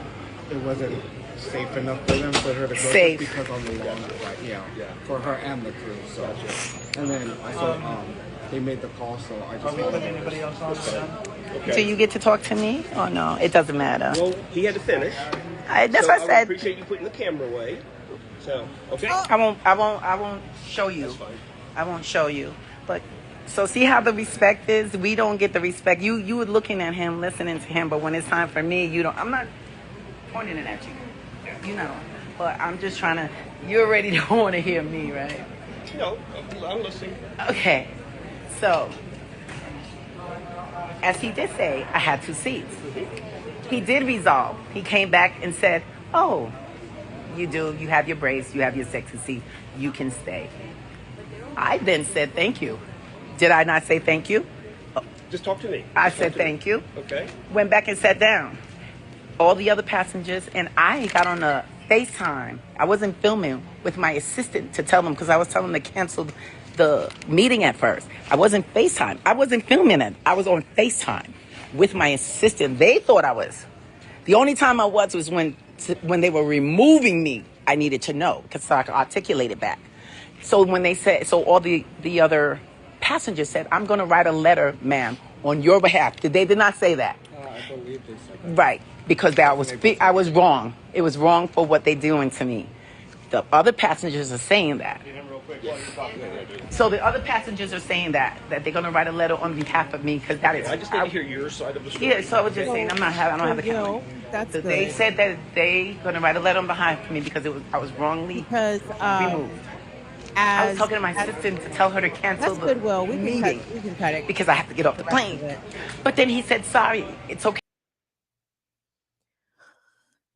it wasn't safe enough for them for her to go Safe. because on the long flight, for her and the crew. So, and then I saw they made the call, so I just. Anybody else on So you get to talk to me? Oh no, it doesn't matter. Well, he had to finish. That's So what I would said. appreciate you putting the camera away. So, okay. I won't show you. I won't show you. But so see how the respect is? We don't get the respect. You were looking at him, listening to him, but when it's time for me, you don't. I'm not pointing it at you. You know. But I'm just trying to. You already don't want to hear me, right? No, I'm listening. Okay. So as he did say, I had 2 seats. He did resolve. He came back and said, "Oh, you have your brace, you have your second seat, you can stay." I then said, "Thank you." Did I not say thank you? Just talk to me. I Just said talk to me. thank you. Okay. Went back and sat down. All the other passengers, and I got on a FaceTime. I wasn't filming with my assistant to tell them, because I was telling them to cancel the meeting at first. I wasn't FaceTime. I wasn't filming it. I was on FaceTime with my assistant. They thought I was. The only time I was when they were removing me. I needed to know because so I could articulate it back. So when they said, so all the other passengers said, "I'm going to write a letter, ma'am, on your behalf." They did not say that. I believe they said that. Right, because I was wrong. It was wrong for what they're doing to me. The other passengers are saying that. So the other passengers are saying that they're going to write a letter on behalf of me because that is. I just need to hear your side of the story. Yeah, so I was just saying I don't have a camera. Will, that's So good. they said that they going to write a letter on behalf of me because I was wrongly Because removed. I was as talking to my assistant to tell her to cancel that's the good, Will. We meeting can cut it. because I have to get off the The rest of plane. it. But then he said, sorry, it's okay.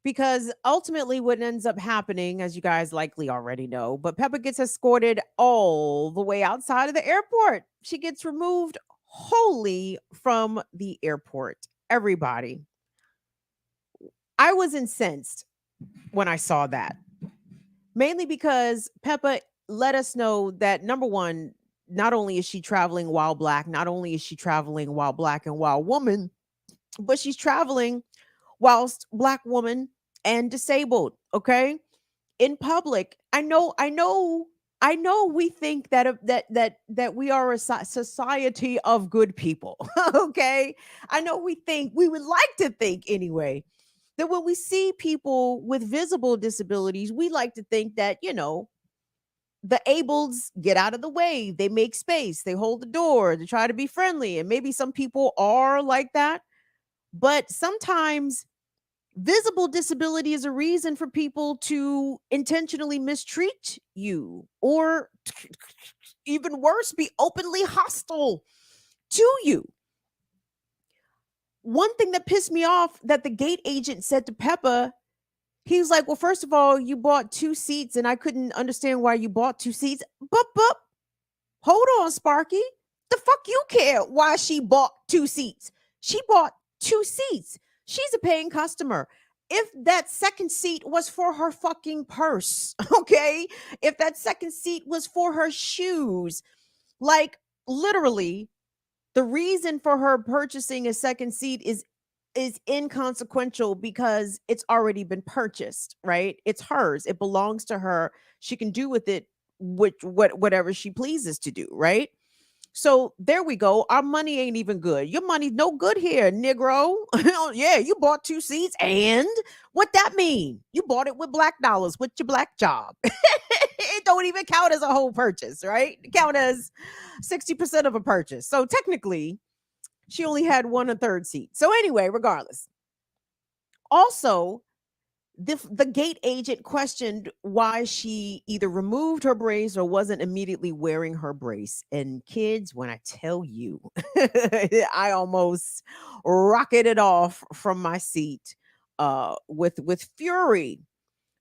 Because ultimately what ends up happening, as you guys likely already know, but Peppa gets escorted all the way outside of the airport. She gets removed wholly from the airport. Everybody. I was incensed when I saw that. Mainly because Peppa let us know that, number one, not only is she traveling while black, not only is she traveling while black and while woman, but she's traveling whilst black woman and disabled, okay? In public. I know we think that we are a society of good people, okay? I know we would like to think anyway that when we see people with visible disabilities, we like to think that, the ableds get out of the way, they make space, they hold the door, they try to be friendly, and maybe some people are like that. But sometimes visible disability is a reason for people to intentionally mistreat you, or even worse, be openly hostile to you. One thing that pissed me off that the gate agent said to Peppa, he was like, well, first of all, you bought 2 seats and I couldn't understand why you bought 2 seats. But hold on, Sparky. The fuck you care why she bought 2 seats? She bought 2 seats. She's a paying customer. If that second seat was for her fucking purse, okay? If that second seat was for her shoes, like literally, the reason for her purchasing a second seat is inconsequential because it's already been purchased, right? It's hers. It belongs to her. She can do with it whatever she pleases to do, right? So there we go. Our money ain't even good. Your money's no good here, Negro. Yeah, you bought 2 seats, and what that mean? You bought it with black dollars with your black job. It don't even count as a whole purchase, right? It count as 60% of a purchase. So technically, she only had 1/3 seat. So anyway, regardless. Also, the gate agent questioned why she either removed her brace or wasn't immediately wearing her brace. And kids, when I tell you, I almost rocketed off from my seat with fury,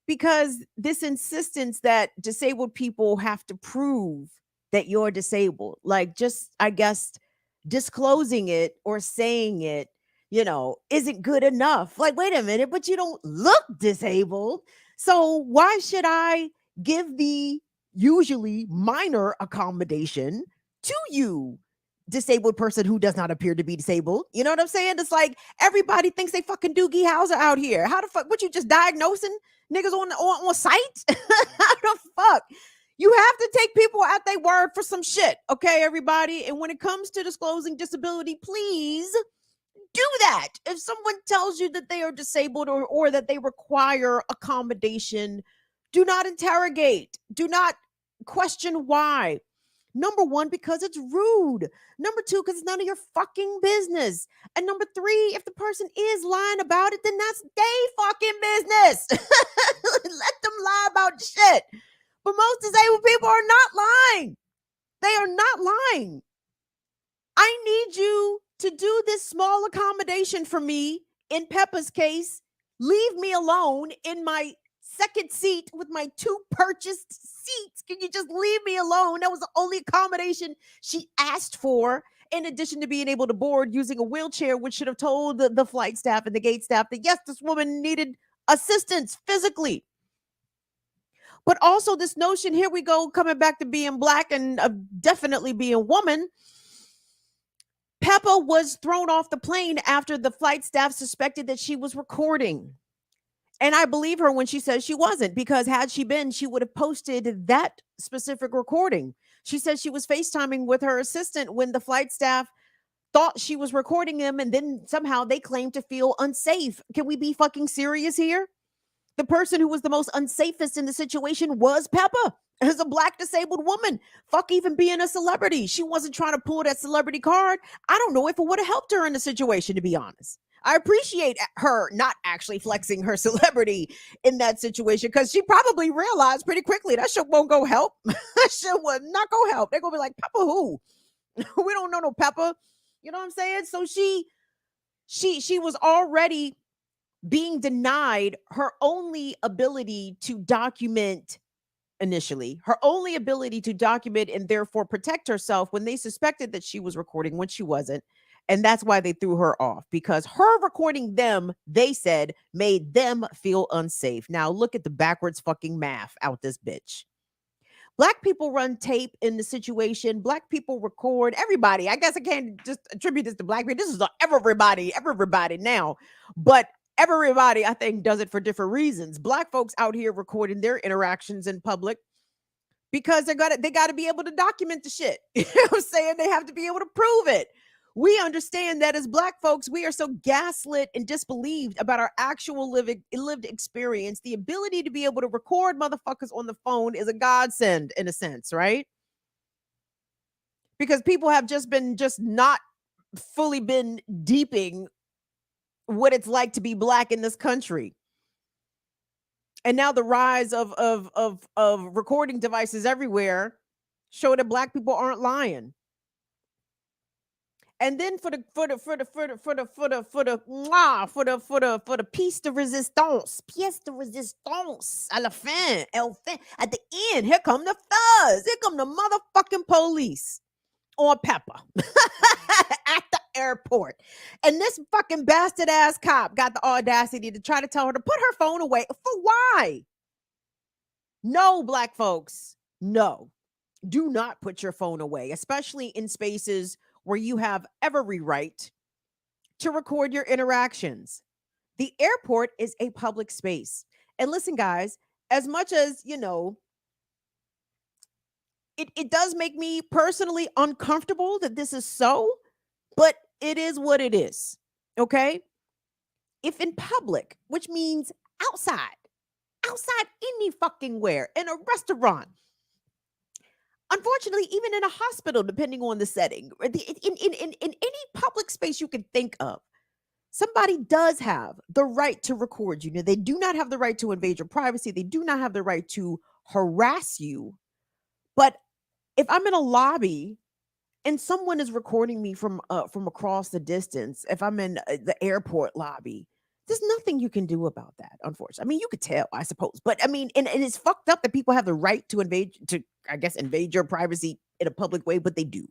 because this insistence that disabled people have to prove that you're disabled, like, just, I guess, disclosing it or saying it, isn't good enough. Like, wait a minute, but you don't look disabled. So why should I give the usually minor accommodation to you, disabled person who does not appear to be disabled? You know what I'm saying? It's like everybody thinks they fucking Doogie Howser out here. How the fuck, what, you just diagnosing niggas on site? How the fuck? You have to take people at their word for some shit, okay, everybody? And when it comes to disclosing disability, please do that. If someone tells you that they are disabled or that they require accommodation, do not interrogate. Do not question why. Number one, because it's rude. Number two, because it's none of your fucking business. And number three, if the person is lying about it, then that's their fucking business. Let them lie about the shit. But most disabled people are not lying. They are not lying. I need you to do this small accommodation for me. In Peppa's case, leave me alone in my second seat with my 2 purchased seats. Can you just leave me alone? That was the only accommodation she asked for, in addition to being able to board using a wheelchair, which should have told the flight staff and the gate staff that, yes, this woman needed assistance physically. But also this notion, here we go, coming back to being black and definitely being woman. Peppa was thrown off the plane after the flight staff suspected that she was recording. And I believe her when she says she wasn't, because had she been, she would have posted that specific recording. She said she was FaceTiming with her assistant when the flight staff thought she was recording him, and then somehow they claimed to feel unsafe. Can we be fucking serious here? The person who was the most unsafest in the situation was Peppa as a Black disabled woman. Fuck even being a celebrity. She wasn't trying to pull that celebrity card. I don't know if it would have helped her in the situation, to be honest. I appreciate her not actually flexing her celebrity in that situation, because she probably realized pretty quickly that shit won't go help. That shit will not go help. They're going to be like, Peppa who? We don't know no Peppa. You know what I'm saying? So she was already being denied her only ability to document initially, her only ability to document and therefore protect herself when they suspected that she was recording when she wasn't. And that's why they threw her off, because her recording them, they said, made them feel unsafe. Now look at the backwards fucking math out this bitch. Black people run tape in the situation. Black people record. Everybody. I guess I can't just attribute this to Black people. This is everybody now. But everybody, I think, does it for different reasons. Black folks out here recording their interactions in public because they got to be able to document the shit. You know what I'm saying? They have to be able to prove it. We understand that as Black folks, we are so gaslit and disbelieved about our actual lived experience. The ability to be able to record motherfuckers on the phone is a godsend in a sense, right? Because people have just not fully been deeping what it's like to be Black in this country. And now the rise of recording devices everywhere show that Black people aren't lying. And then for the pièce de résistance à la fin, at the end, here come the fuzz. Here come the motherfucking police on Peppa at the airport. And this fucking bastard ass cop got the audacity to try to tell her to put her phone away. For why? No, Black folks, no. Do not put your phone away, especially in spaces where you have every right to record your interactions. The airport is a public space. And listen, guys, as much as, you know, it does make me personally uncomfortable that this is so, but it is what it is. Okay? If in public, which means outside any fucking where, in a restaurant, unfortunately, even in a hospital, depending on the setting, in any public space you can think of, somebody does have the right to record you. Now, they do not have the right to invade your privacy. They do not have the right to harass you. But if I'm in a lobby and someone is recording me from across the distance, if I'm in the airport lobby, there's nothing you can do about that, unfortunately. I mean, you could tell, I suppose. But I mean, and it's fucked up that people have the right to invade your privacy in a public way, but they do.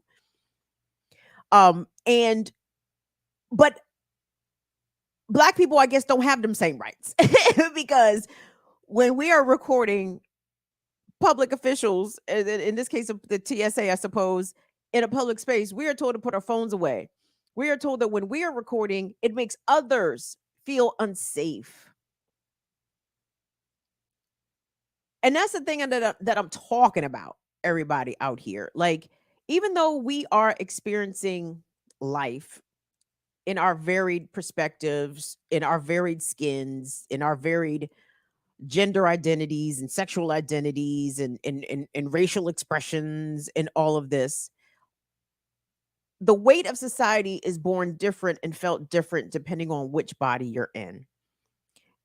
But Black people, I guess, don't have them same rights because when we are recording public officials, in this case of the TSA, I suppose, in a public space, we are told to put our phones away. We are told that when we are recording, it makes others feel unsafe. And that's the thing that I'm talking about, everybody out here. Like, even though we are experiencing life in our varied perspectives, in our varied skins, in our varied gender identities and sexual identities and racial expressions and all of this, the weight of society is born different and felt different depending on which body you're in.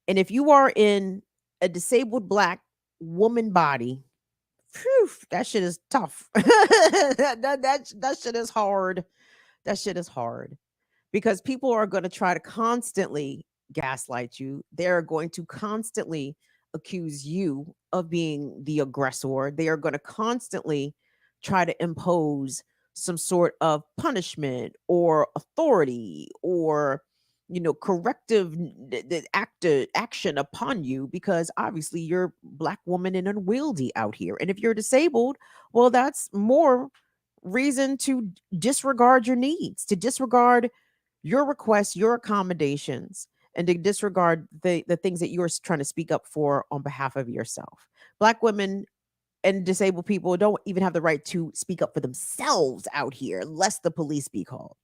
And if you are in a disabled Black woman body, whew, that shit is tough. that shit is hard. That shit is hard because people are going to try to constantly gaslight you. They're going to constantly accuse you of being the aggressor. They are going to constantly try to impose some sort of punishment or authority or, you know, corrective action upon you because obviously you're Black woman and unwieldy out here. And if you're disabled, well, that's more reason to disregard your needs, to disregard your requests, your accommodations, and to disregard the things that you're trying to speak up for on behalf of yourself. Black women and disabled people don't even have the right to speak up for themselves out here, lest the police be called.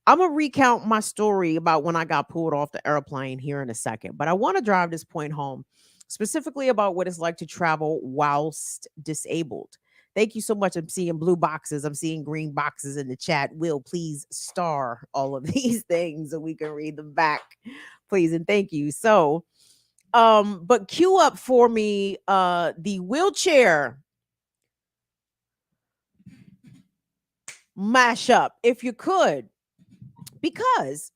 I'm going to recount my story about when I got pulled off the airplane here in a second, but I want to drive this point home, specifically about what it's like to travel whilst disabled. Thank you so much. I'm seeing blue boxes. I'm seeing green boxes in the chat. Will, please star all of these things so we can read them back, please. And thank you. So, but cue up for me the wheelchair mashup, if you could, because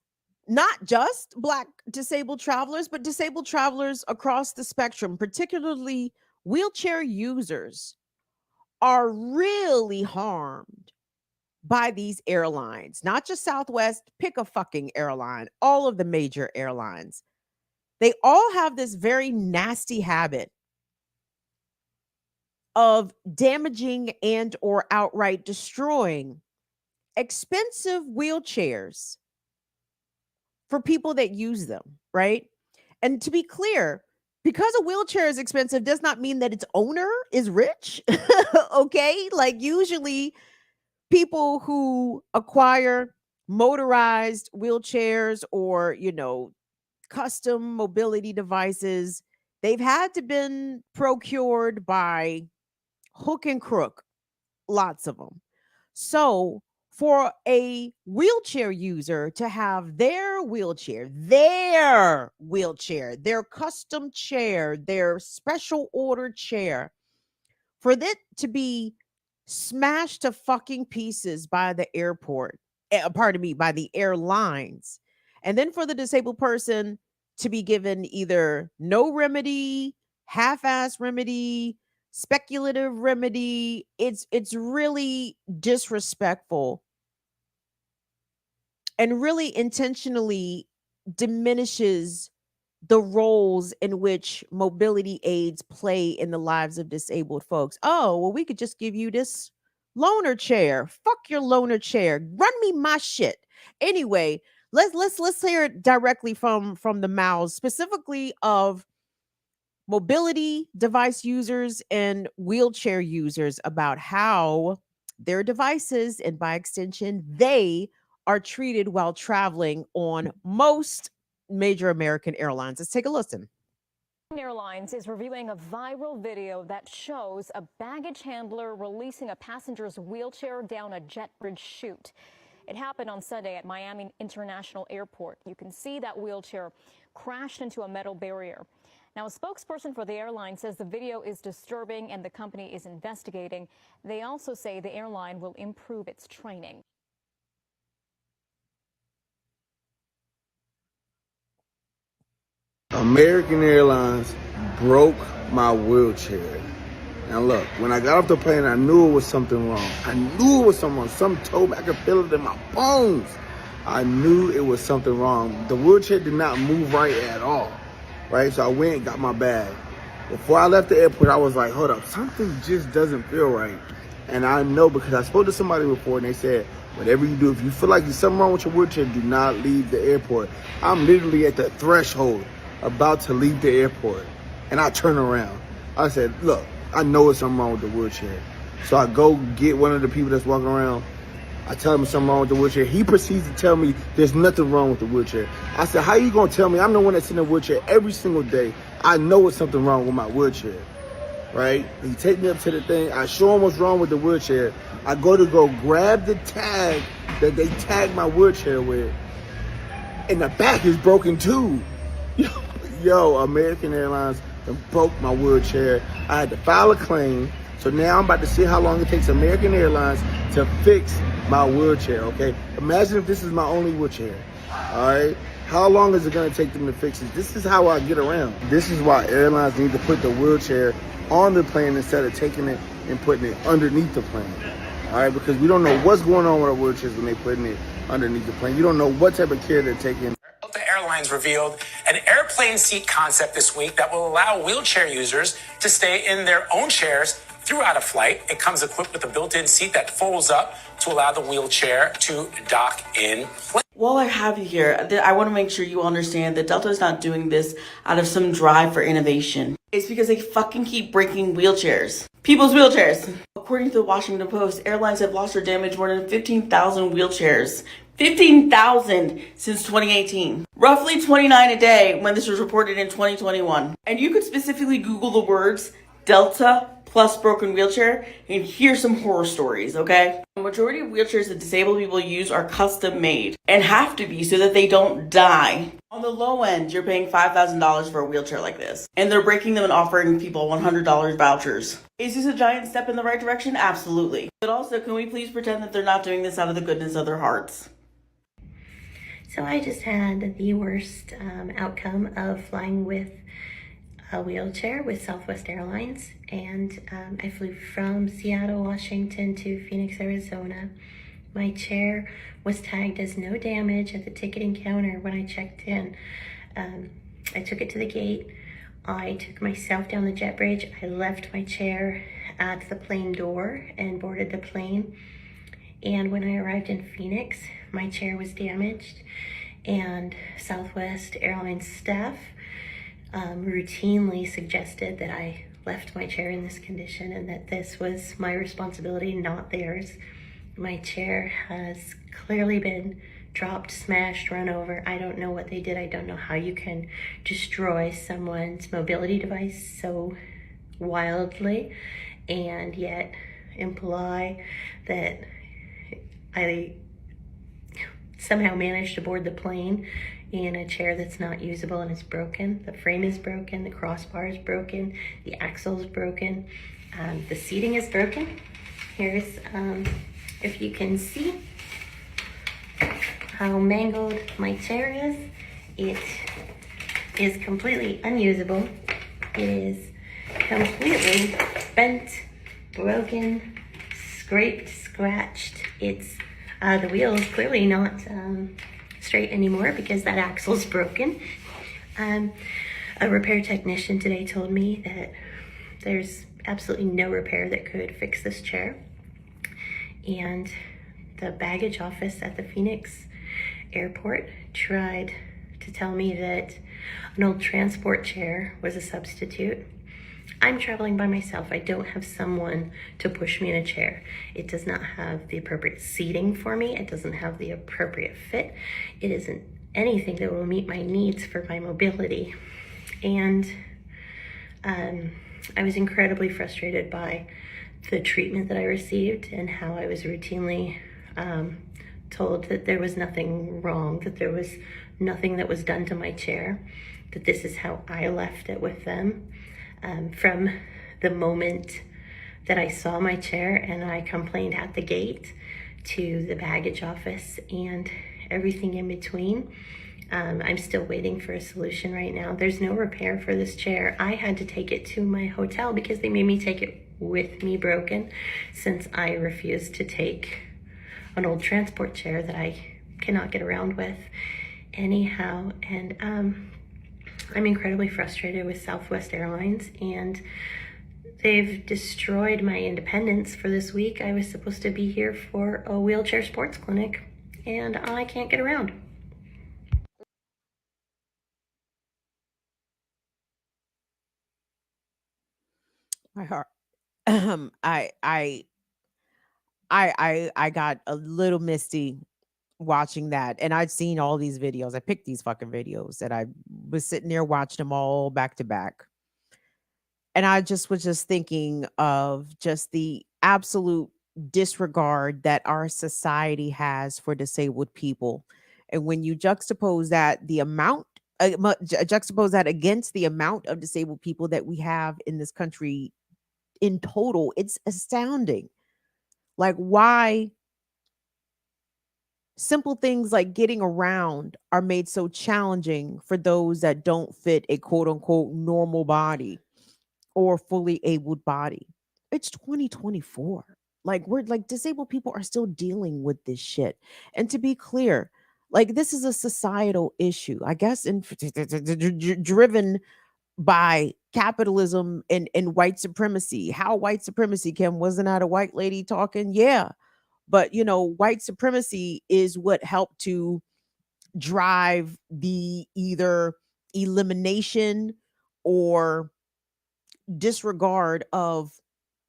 not just Black disabled travelers, but disabled travelers across the spectrum, particularly wheelchair users, are really harmed by these airlines. Not just Southwest, pick a fucking airline, all of the major airlines. They all have this very nasty habit of damaging and or outright destroying expensive wheelchairs for people that use them, right? And to be clear, because a wheelchair is expensive does not mean that its owner is rich. Okay? Like usually people who acquire motorized wheelchairs or, custom mobility devices, they've had to been procured by hook and crook, lots of them. So for a wheelchair user to have their custom chair, their special order chair, for it to be smashed to fucking pieces by the airport, by the airlines, and then for the disabled person to be given either no remedy, half-ass remedy, speculative remedy, it's really disrespectful and really intentionally diminishes the roles in which mobility aids play in the lives of disabled folks. Oh, well, we could just give you this loaner chair. Fuck your loaner chair. Run me my shit. Anyway, let's hear it directly from the mouths, specifically of mobility device users and wheelchair users, about how their devices, and by extension, they are treated while traveling on most major American airlines. Let's take a listen. Airlines is reviewing a viral video that shows a baggage handler releasing a passenger's wheelchair down a jet bridge chute. It happened on Sunday at Miami International Airport. You can see that wheelchair crashed into a metal barrier. Now, a spokesperson for the airline says the video is disturbing and the company is investigating. They also say the airline will improve its training. American Airlines broke my wheelchair. Now look, when I got off the plane, I knew it was something wrong. I knew it was something wrong. Something told me, I could feel it in my bones. I knew it was something wrong. The wheelchair did not move right at all, right? So I went and got my bag. Before I left the airport, I was like, hold up, something just doesn't feel right. And I know because I spoke to somebody before and they said, whatever you do, if you feel like there's something wrong with your wheelchair, do not leave the airport. I'm literally at the threshold about to leave the airport, and I turn around. I said, look, I know there's something wrong with the wheelchair. So I go get one of the people that's walking around. I tell him something wrong with the wheelchair. He proceeds to tell me there's nothing wrong with the wheelchair. I said, how you gonna tell me? I'm the one that's in the wheelchair every single day. I know it's something wrong with my wheelchair, right? He take me up to the thing. I show him what's wrong with the wheelchair. I go grab the tag that they tagged my wheelchair with, and the back is broken too. Yo, American Airlines broke my wheelchair. I had to file a claim. So now I'm about to see how long it takes American Airlines to fix my wheelchair, okay? Imagine if this is my only wheelchair, all right? How long is it gonna take them to fix it? This is how I get around. This is why airlines need to put the wheelchair on the plane instead of taking it and putting it underneath the plane, all right? Because we don't know what's going on with our wheelchairs when they're putting it underneath the plane. You don't know what type of care they're taking. The airlines revealed an airplane seat concept this week that will allow wheelchair users to stay in their own chairs throughout a flight. It comes equipped with a built-in seat that folds up to allow the wheelchair to dock in place. While I have you here, I want to make sure you understand that Delta is not doing this out of some drive for innovation. It's because they fucking keep breaking wheelchairs. People's wheelchairs. According to the Washington Post, airlines have lost or damaged more than 15,000 wheelchairs. 15,000 since 2018. Roughly 29 a day when this was reported in 2021. And you could specifically Google the words Delta plus broken wheelchair and hear some horror stories, okay? The majority of wheelchairs that disabled people use are custom made and have to be so that they don't die. On the low end, you're paying $5,000 for a wheelchair like this, and they're breaking them and offering people $100 vouchers. Is this a giant step in the right direction? Absolutely. But also, can we please pretend that they're not doing this out of the goodness of their hearts? So I just had the worst outcome of flying with a wheelchair with Southwest Airlines, and I flew from Seattle, Washington to Phoenix, Arizona. My chair was tagged as no damage at the ticketing counter when I checked in. I took it to the gate. I took myself down the jet bridge. I left my chair at the plane door and boarded the plane. And when I arrived in Phoenix, my chair was damaged, and Southwest Airlines staff routinely suggested that I left my chair in this condition and that this was my responsibility, not theirs. My chair has clearly been dropped, smashed, run over. I don't know what they did. I don't know how you can destroy someone's mobility device so wildly and yet imply that I somehow managed to board the plane in a chair that's not usable and is broken. The frame is broken, the crossbar is broken, the axle is broken, the seating is broken. Here's, if you can see how mangled my chair is. It is completely unusable. It is completely bent, broken, scraped, scratched. It's the wheel is clearly not straight anymore because that axle's broken. A repair technician today told me that there's absolutely no repair that could fix this chair. And the baggage office at the Phoenix airport tried to tell me that an old transport chair was a substitute. I'm traveling by myself. I don't have someone to push me in a chair. It does not have the appropriate seating for me. It doesn't have the appropriate fit. It isn't anything that will meet my needs for my mobility. And I was incredibly frustrated by the treatment that I received and how I was routinely told that there was nothing wrong, that there was nothing that was done to my chair, that this is how I left it with them. From the moment that I saw my chair and I complained at the gate to the baggage office and everything in between, I'm still waiting for a solution right now. There's no repair for this chair. I had to take it to my hotel because they made me take it with me broken, since I refused to take an old transport chair that I cannot get around with anyhow. And I'm incredibly frustrated with Southwest Airlines, and they've destroyed my independence for this week. I was supposed to be here for a wheelchair sports clinic, and I can't get around. My heart. I got a little misty watching that, and I'd seen all these videos. I picked these fucking videos, and I was sitting there watching them all back to back. And I just was just thinking of just the absolute disregard that our society has for disabled people. And when you juxtapose that, juxtapose that against the amount of disabled people that we have in this country in total, it's astounding. Like, why simple things like getting around are made so challenging for those that don't fit a quote unquote normal body or fully abled body. It's 2024. Like, we're like, disabled people are still dealing with this shit. And to be clear, like, this is a societal issue, I guess, and driven by capitalism and white supremacy. How white supremacy, Kim? Wasn't that a white lady talking? Yeah. But, white supremacy is what helped to drive the either elimination or disregard of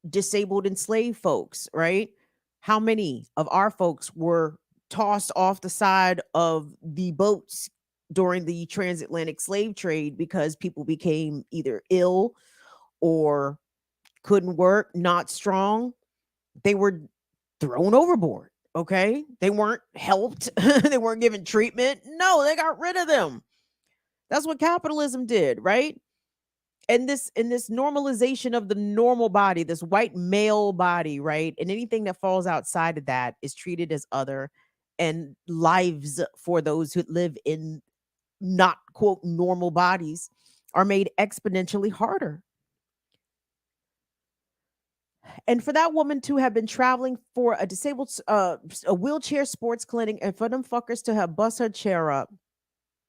disabled enslaved folks, right? How many of our folks were tossed off the side of the boats during the transatlantic slave trade because people became either ill or couldn't work, not strong. They were thrown overboard. Okay. They weren't helped. They weren't given treatment. No, they got rid of them. That's what capitalism did, right? And this normalization of the normal body, this white male body, right? And anything that falls outside of that is treated as other, and lives for those who live in not quote normal bodies are made exponentially harder. And for that woman to have been traveling for a disabled a wheelchair sports clinic, and for them fuckers to have bust her chair up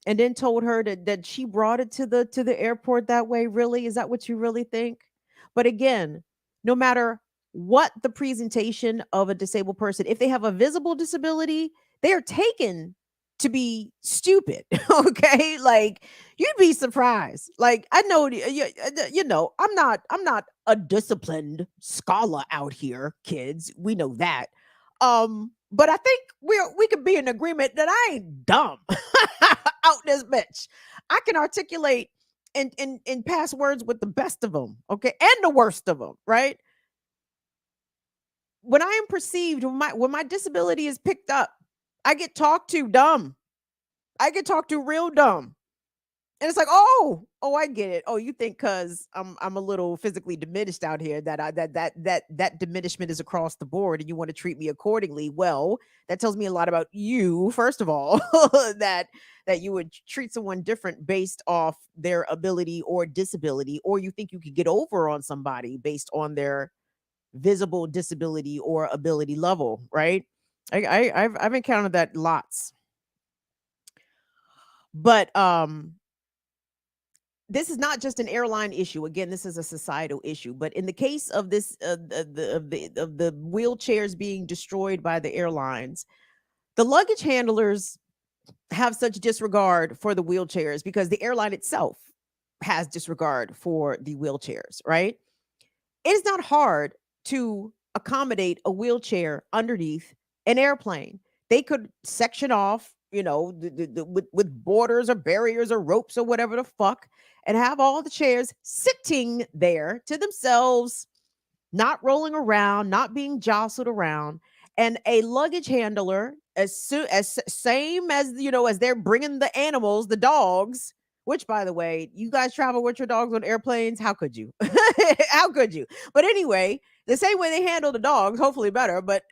and then told her that she brought it to the airport that way, really? Is that what you really think? But again, no matter what the presentation of a disabled person, if they have a visible disability, they are taken to be stupid. Okay, like you'd be surprised. Like I know you know I'm not a disciplined scholar out here, kids. We know that. But I think we could be in agreement that I ain't dumb out this bitch. I can articulate in past words with the best of them, okay, and the worst of them, right? When I am perceived, when my disability is picked up, I get talked to dumb. I get talked to real dumb. And it's like, oh, I get it. Oh, you think because I'm a little physically diminished out here that diminishment is across the board, and you want to treat me accordingly. Well, that tells me a lot about you, first of all, that you would treat someone different based off their ability or disability, or you think you could get over on somebody based on their visible disability or ability level, right? I've encountered that lots. But this is not just an airline issue. Again, this is a societal issue. But in the case of this, the wheelchairs being destroyed by the airlines, the luggage handlers have such disregard for the wheelchairs because the airline itself has disregard for the wheelchairs, right? It is not hard to accommodate a wheelchair underneath an airplane. They could section off, with borders or barriers or ropes or whatever the fuck, and have all the chairs sitting there to themselves, not rolling around, not being jostled around. And a luggage handler, same as as they're bringing the animals, the dogs. Which, by the way, you guys travel with your dogs on airplanes? How could you? How could you? But anyway, the same way they handle the dogs, hopefully better. But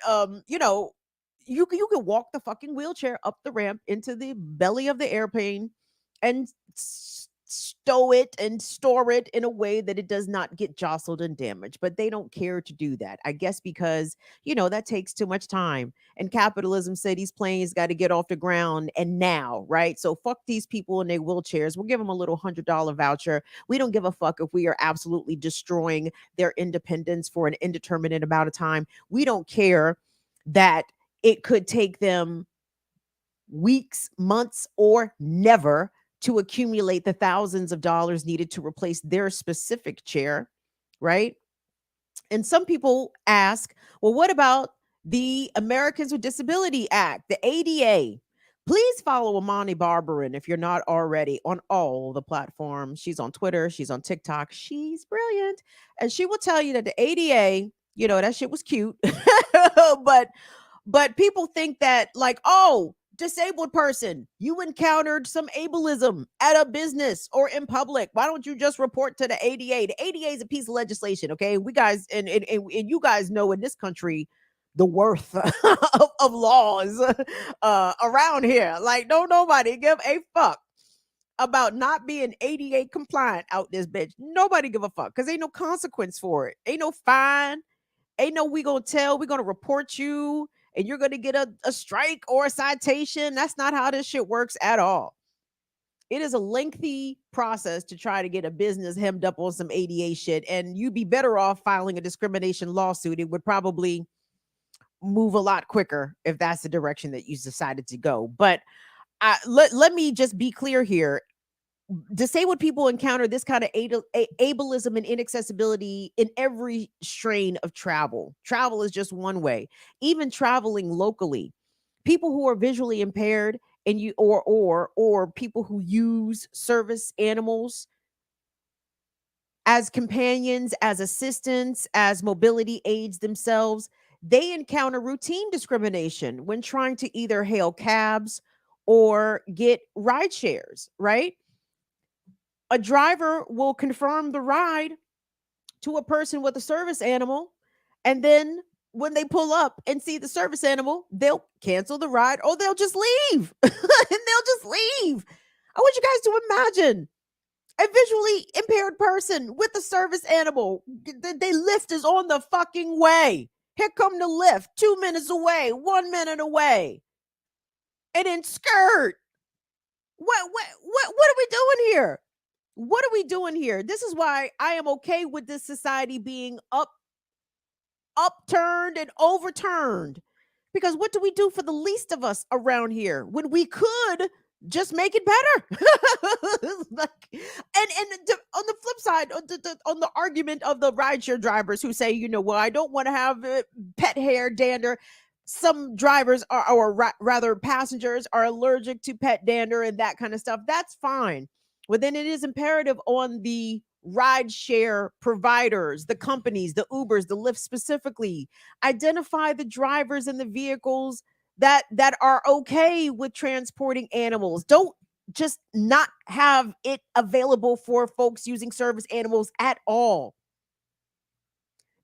you can walk the fucking wheelchair up the ramp into the belly of the airplane and stow it and store it in a way that it does not get jostled and damaged. But they don't care to do that, I guess, because that takes too much time, and capitalism said these planes got to get off the ground and now, right? So fuck these people in their wheelchairs. We'll give them a little $100 voucher. We don't give a fuck if we are absolutely destroying their independence for an indeterminate amount of time. We don't care that it could take them weeks, months, or never to accumulate the thousands of dollars needed to replace their specific chair, right? And some people ask, well, what about the Americans with Disability Act, the ADA? Please follow Amani Barberin if you're not already on all the platforms. She's on Twitter. She's on TikTok. She's brilliant. And she will tell you that the ADA, that shit was cute. But people think that like, oh, disabled person, you encountered some ableism at a business or in public. Why don't you just report to the ADA? The ADA is a piece of legislation, okay? We guys and you guys know in this country the worth of laws around here. Like, don't nobody give a fuck about not being ADA compliant out this bitch. Nobody give a fuck because ain't no consequence for it. Ain't no fine. Ain't no we gonna report you and you're gonna get a strike or a citation. That's not how this shit works at all. It is a lengthy process to try to get a business hemmed up on some ADA shit, and you'd be better off filing a discrimination lawsuit. It would probably move a lot quicker if that's the direction that you decided to go. But let me just be clear here. Disabled people encounter this kind of ableism and inaccessibility in every strain of travel. Travel is just one way. Even traveling locally, people who are visually impaired and you or people who use service animals as companions, as assistants, as mobility aids themselves, they encounter routine discrimination when trying to either hail cabs or get ride shares, right? A driver will confirm the ride to a person with a service animal, and then when they pull up and see the service animal, they'll cancel the ride or they'll just leave. And they'll just leave. I want you guys to imagine a visually impaired person with a service animal. The lift is on the fucking way. Here come the lift. 2 minutes away, 1 minute away. And then skirt. What are we doing here? What are we doing here? This is why I am okay with this society being upturned and overturned. Because what do we do for the least of us around here when we could just make it better? On the flip side, on the argument of the rideshare drivers who say, well, I don't want to have pet hair dander. Some drivers rather passengers are allergic to pet dander and that kind of stuff. That's fine. Well, then it is imperative on the rideshare providers, the companies, the Ubers, the Lyft specifically, identify the drivers and the vehicles that are okay with transporting animals. Don't just not have it available for folks using service animals at all.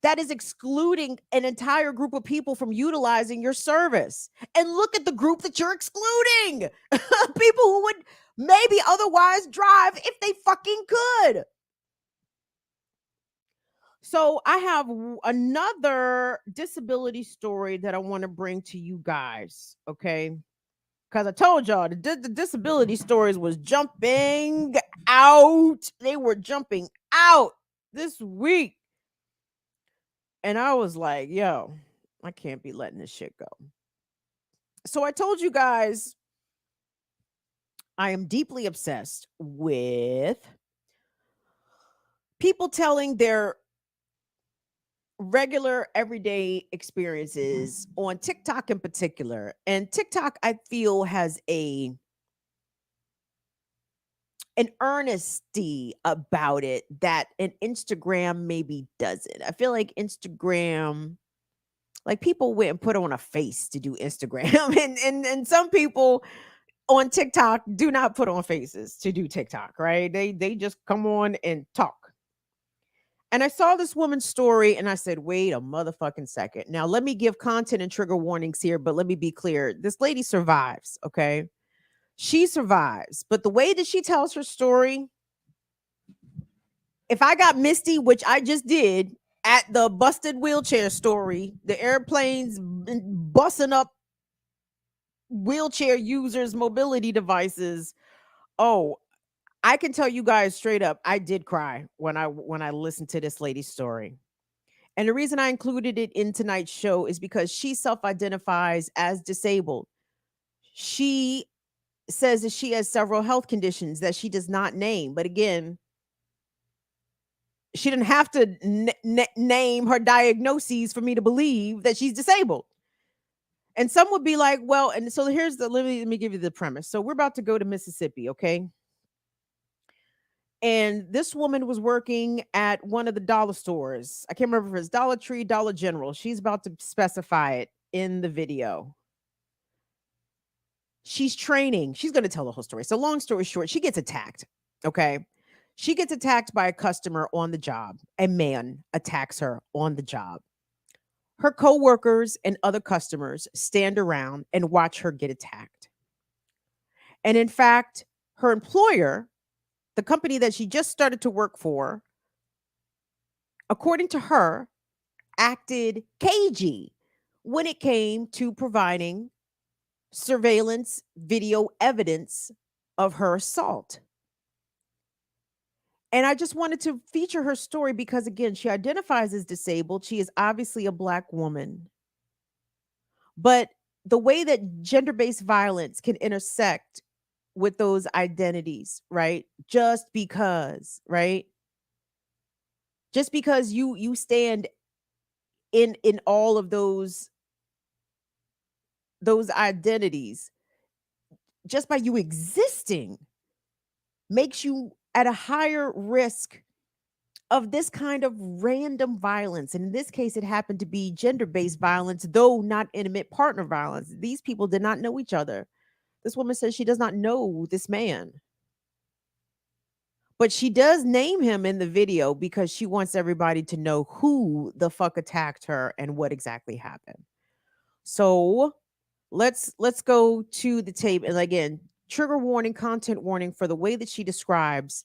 That is excluding an entire group of people from utilizing your service. And look at the group that you're excluding. People who would maybe otherwise drive if they fucking could. So I have another disability story that I want to bring to you guys, okay? Because I told y'all the disability stories was jumping out. They were jumping out this week. And I was like, yo, I can't be letting this shit go. So I told you guys I am deeply obsessed with people telling their regular everyday experiences on TikTok in particular. And TikTok, I feel, has an earnesty about it that an Instagram maybe doesn't. I feel like Instagram, like people went and put on a face to do Instagram. and some people on TikTok do not put on faces to do TikTok, right? They just come on and talk. And I saw this woman's story and I said, wait a motherfucking second. Now, let me give content and trigger warnings here, but let me be clear. This lady survives, okay? She survives. But the way that she tells her story, if I got misty, which I just did at the busted wheelchair story, the airplanes busting up wheelchair users' mobility devices. Oh, I can tell you guys straight up, I did cry when I listened to this lady's story. And the reason I included it in tonight's show is because she self-identifies as disabled. She says that she has several health conditions that she does not name. But again, she didn't have to name her diagnoses for me to believe that she's disabled. And some would be like, well, and so here's let me give you the premise. So we're about to go to Mississippi, okay? And this woman was working at one of the dollar stores. I can't remember if it's Dollar Tree, Dollar General. She's about to specify it in the video. She's training. She's going to tell the whole story. So long story short, she gets attacked. Okay. She gets attacked by a customer on the job. A man attacks her on the job. Her coworkers and other customers stand around and watch her get attacked. And in fact, her employer, the company that she just started to work for, according to her, acted cagey when it came to providing surveillance video evidence of her assault. And I just wanted to feature her story because, again, she identifies as disabled. She is obviously a Black woman. But the way that gender-based violence can intersect with those identities, right? Just because, right? Just because you stand in all of those those identities just by you existing makes you at a higher risk of this kind of random violence. And in this case, it happened to be gender-based violence, though not intimate partner violence. These people did not know each other. This woman says she does not know this man. But she does name him in the video because she wants everybody to know who the fuck attacked her and what exactly happened. So let's go to the tape. And again, trigger warning, content warning for the way that she describes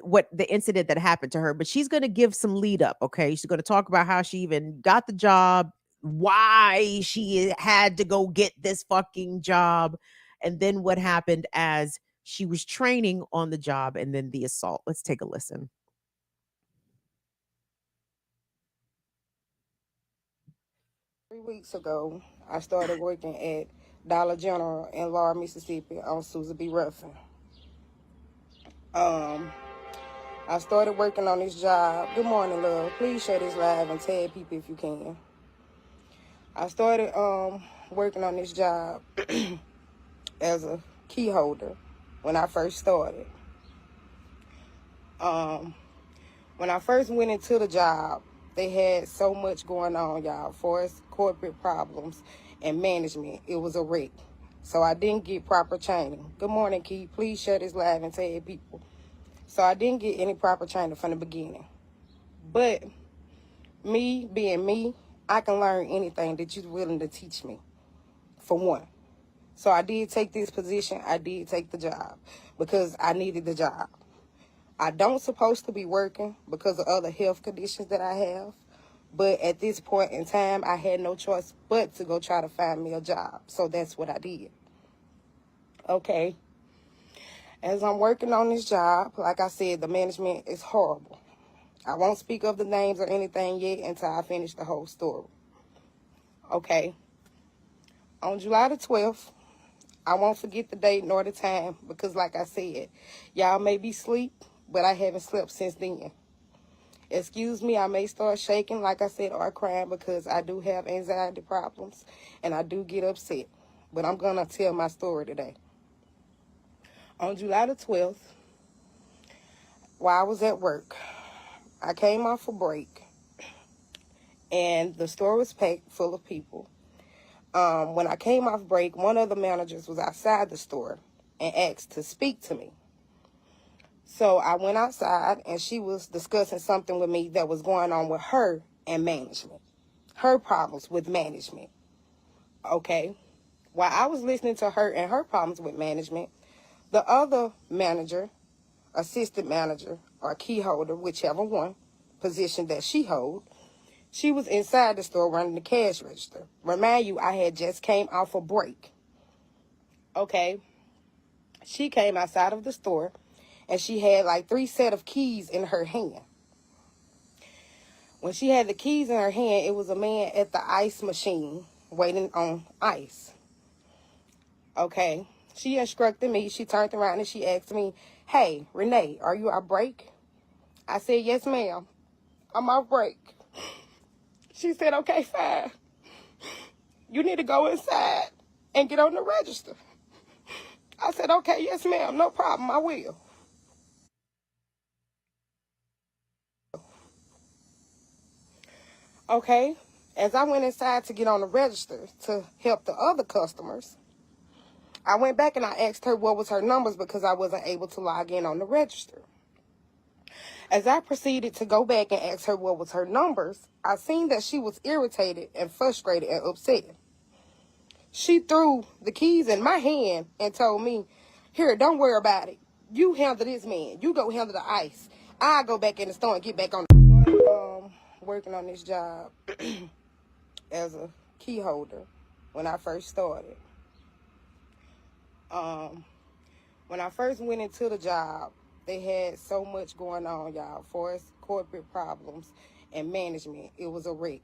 what the incident that happened to her, but she's going to give some lead up. Okay, she's going to talk about how she even got the job, why she had to go get this fucking job, and then what happened as she was training on the job, and then the assault. Let's take a listen. 3 weeks ago, I started working at Dollar General in Laura, Mississippi on Susan B. Ruffin. I started working on this job. Good morning, love. Please share this live and tag people if you can. I started working on this job as a key holder when I first started. When I first went into the job, they had so much going on, y'all, for us corporate problems and management. It was a wreck. So I didn't get proper training. Good morning, Key. Please share this live and tag people. So I didn't get any proper training from the beginning. But me being me, I can learn anything that you're willing to teach me, for one. So I did take this position. I did take the job because I needed the job. I don't supposed to be working because of other health conditions that I have. But at this point in time, I had no choice but to go try to find me a job. So that's what I did. Okay. As I'm working on this job, like I said, the management is horrible. I won't speak of the names or anything yet until I finish the whole story. Okay. On July the 12th, I won't forget the date nor the time because like I said, y'all may be asleep, but I haven't slept since then. Excuse me, I may start shaking, like I said, or crying because I do have anxiety problems and I do get upset. But I'm going to tell my story today. On July the 12th, while I was at work, I came off a break and the store was packed full of people. When I came off break, one of the managers was outside the store and asked to speak to me. So I went outside and she was discussing something with me that was going on with her and management. Her problems with management. Okay. While I was listening to her and her problems with management, the other manager, assistant manager, or key holder, whichever one position that she hold, she was inside the store running the cash register. Remind you, I had just came off a break. Okay. She came outside of the store and she had like 3 sets of keys in her hand. When she had the keys in her hand, it was a man at the ice machine waiting on ice. Okay. She instructed me. She turned around and she asked me, "Hey, Renee, are you on break?" I said, "Yes, ma'am. I'm off break." She said, "Okay, fine. You need to go inside and get on the register." I said, "Okay, yes, ma'am. No problem. I will." Okay. As I went inside to get on the register to help the other customers, I went back and I asked her what was her numbers because I wasn't able to log in on the register. As I proceeded to go back and ask her what was her numbers, I seen that she was irritated and frustrated and upset. She threw the keys in my hand and told me, "Here, don't worry about it. You handle this man. You go handle the ice. I'll go back in the store and get back on." Started working on this job as a key holder when I first started. When I first went into the job, they had so much going on, y'all, for us corporate problems and management. It was a wreck.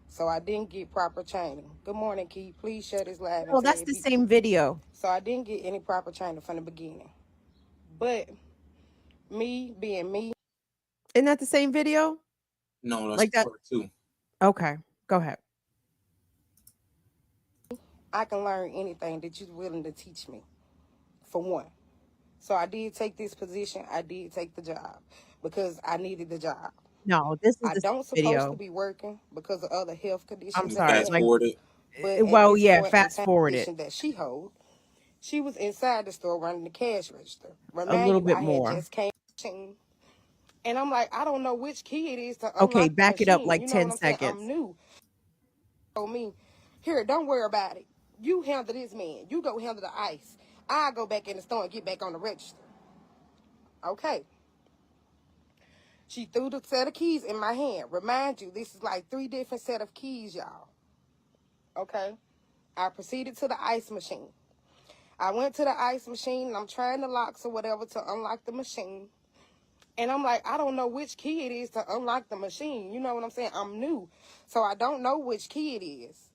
So I didn't get proper training. Good morning, Key. Please share this live. Oh, that's the same video. So I didn't get any proper training from the beginning. But me being me. Isn't that the same video? No, that's like that. part 2. Okay, go ahead. I can learn anything that you're willing to teach me, for one. So I did take this position. I did take the job because I needed the job. No, this is I the don't supposed to video. be working because of other health I'm conditions that I sorry. Fast Like, have. forwarded. But at well, this yeah, point in fast time, forward the it position that she hold, she was inside the store running the cash register. a Remind little you, bit I had more. just came machine, and I'm like, I don't know which key it is to Okay, unlock the back it up machine. like You know what 10 I'm saying? seconds. I'm new. Told me, here, don't worry about it. You handle this man. You go handle the ice. I go back in the store and get back on the register. Okay. She threw the set of keys in my hand. Remind you, this is like 3 different set of keys, y'all. Okay. I proceeded to the ice machine. I went to the ice machine, and I'm trying the locks or whatever to unlock the machine. And I'm like, I don't know which key it is to unlock the machine. You know what I'm saying? I'm new, so I don't know which key it is.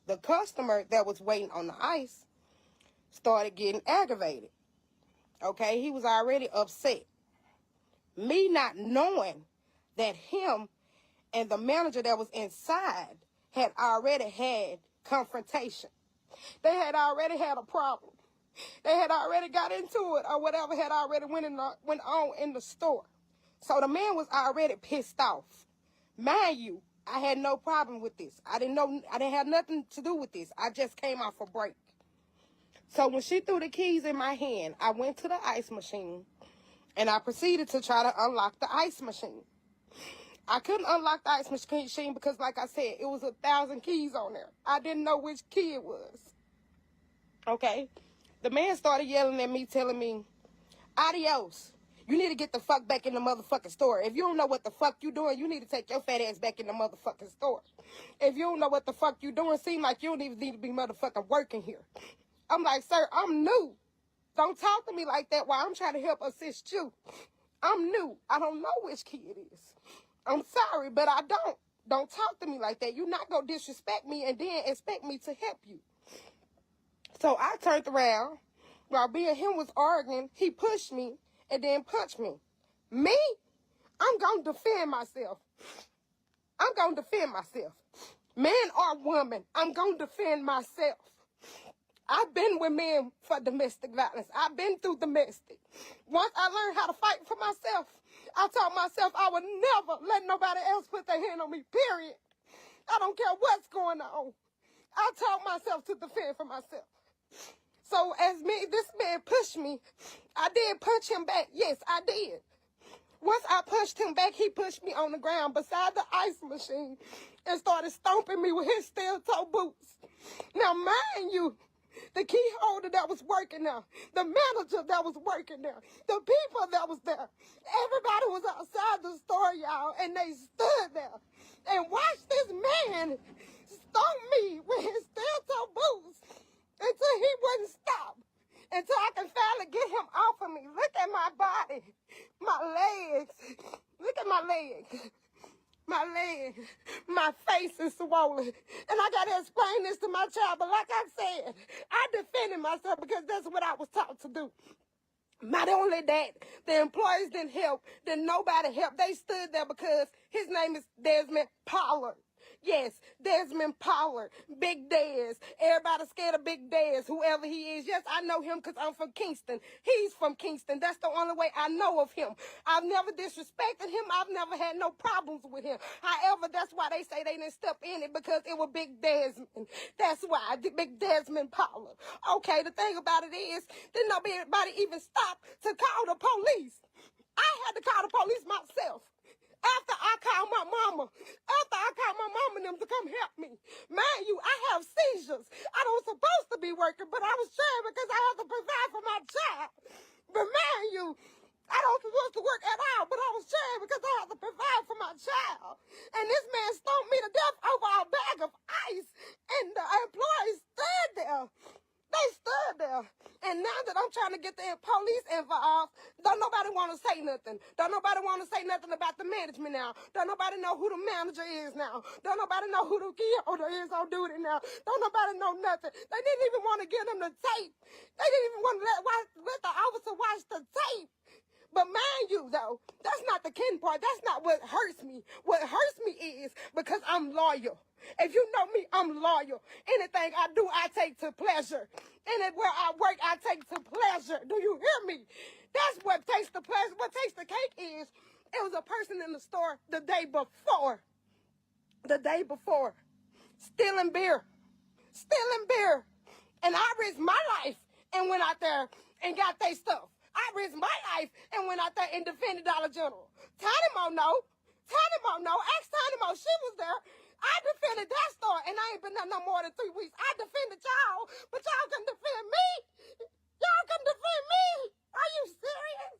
The customer that was waiting on the ice started getting aggravated. Okay, he was already upset. Me not knowing that him and the manager that was inside had already had confrontation. They had already had a problem. They had already got into it or whatever had already went on in the store. So the man was already pissed off. Mind you, I had no problem with this. I didn't have nothing to do with this. I just came off a break. So when she threw the keys in my hand, I went to the ice machine and I proceeded to try to unlock the ice machine. I couldn't unlock the ice machine because, like I said, it was 1,000 keys on there. I didn't know which key it was. Okay? The man started yelling at me, telling me, adios. You need to get the fuck back in the motherfucking store. If you don't know what the fuck you doing, you need to take your fat ass back in the motherfucking store. If you don't know what the fuck you doing, seem like you don't even need to be motherfucking working here. I'm like, sir, I'm new. Don't talk to me like that while I'm trying to help assist you. I'm new. I don't know which key it is. I'm sorry, but I don't. Don't talk to me like that. You're not going to disrespect me and then expect me to help you. So I turned around. While me and him was arguing, he pushed me and then punched me. Me? I'm going to defend myself. I'm going to defend myself. Man or woman, I'm going to defend myself. I've been with men for domestic violence. I've been through domestic. Once I learned how to fight for myself, I told myself I would never let nobody else put their hand on me, period. I don't care what's going on. I taught myself to defend for myself. So as this man pushed me, I did punch him back. Yes, I did. Once I punched him back, he pushed me on the ground beside the ice machine and started stomping me with his steel-toe boots. Now, mind you, the key holder that was working there, the manager that was working there, the people that was there, everybody was outside the store, y'all, and they stood there and watched this man stomp me with his steel-toe boots until he wouldn't stop, until I can finally get him off of me. Look at my body, my legs. Look at my legs. My leg, my face is swollen. And I got to explain this to my child. But like I said, I defended myself because that's what I was taught to do. Not only that, the employees didn't help. Then nobody helped. They stood there because his name is Desmond Pollard. Yes, Desmond Pollard, Big Des. Everybody's scared of Big Des, whoever he is. Yes, I know him because I'm from Kingston. He's from Kingston. That's the only way I know of him. I've never disrespected him. I've never had no problems with him. However, that's why they say they didn't step in it, because it was Big Desmond. That's why, Big Desmond Pollard. Okay, the thing about it is, didn't nobody even stop to call the police. I had to call the police myself. After I called my mama them to come help me. Mind you, I have seizures. I don't supposed to be working, but I was trying because I have to provide for my child. But mind you, I don't supposed to work at all, but I was trying because I have to provide for my child. And this man stomped me to death over a bag of ice, and the employees stood there. They stood there. And now that I'm trying to get the police involved, don't nobody want to say nothing. Don't nobody want to say nothing about the management now. Don't nobody know who the manager is now. Don't nobody know who the key holder is on duty now. Don't nobody know nothing. They didn't even want to give them the tape. They didn't even want to let the officer watch the tape. But mind you, though, that's not the kin part. That's not what hurts me. What hurts me is because I'm loyal. If you know me, I'm loyal. loyal. Anything I do, I take to pleasure. Anywhere I work, I take to pleasure. Do you hear me? That's what takes the pleasure. What takes the cake is, it was a person in the store the day before, stealing beer. And I risked my life and went out there and got their stuff. I risked my life and went out there and defended Dollar General. Tiny Mo no. Ask Tiny Mo. She was there. I defended that store, and I ain't been there no more than 3 weeks. I defended y'all, but y'all couldn't defend me. Y'all couldn't defend me. Are you serious?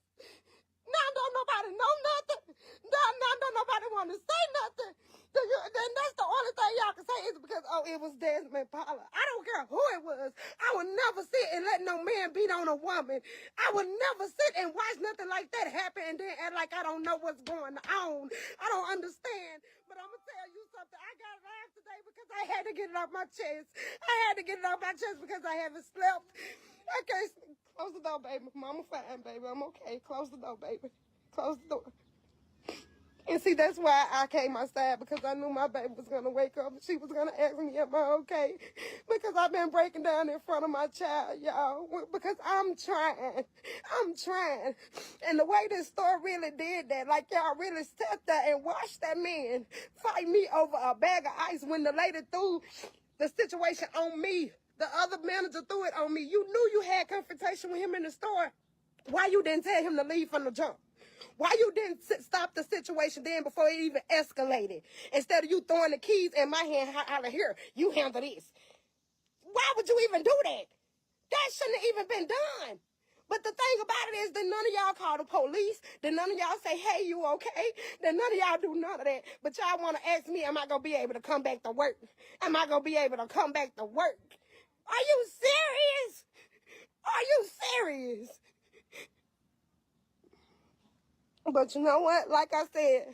Now don't nobody know nothing. Now don't nobody want to say nothing. Then that's the only thing y'all can say is because, oh, it was Desmond Paula. I don't care who it was. I would never sit and let no man beat on a woman. I would never sit and watch nothing like that happen and then act like I don't know what's going on. I don't understand. But I'm going to tell you something. I got to laugh today because I had to get it off my chest. I had to get it off my chest because I haven't slept. I can't sleep. Close the door, baby. Mama fine, baby. I'm okay. Close the door, baby. Close the door. And see, that's why I came outside, because I knew my baby was going to wake up and she was going to ask me, am I okay? Because I've been breaking down in front of my child, y'all, because I'm trying. And the way this store really did that, like y'all really sat there and watched that man fight me over a bag of ice when the lady threw the situation on me. The other manager threw it on me. You knew you had confrontation with him in the store. Why you didn't tell him to leave from the jump? Why you didn't stop the situation then before it even escalated? Instead of you throwing the keys in my hand out of here, you handle this. Why would you even do that? That shouldn't have even been done. But the thing about it is that none of y'all call the police. Then none of y'all say, hey, you okay? Then none of y'all do none of that. But y'all want to ask me, am I going to be able to come back to work? Am I going to be able to come back to work? Are you serious? Are you serious? But you know what? Like I said,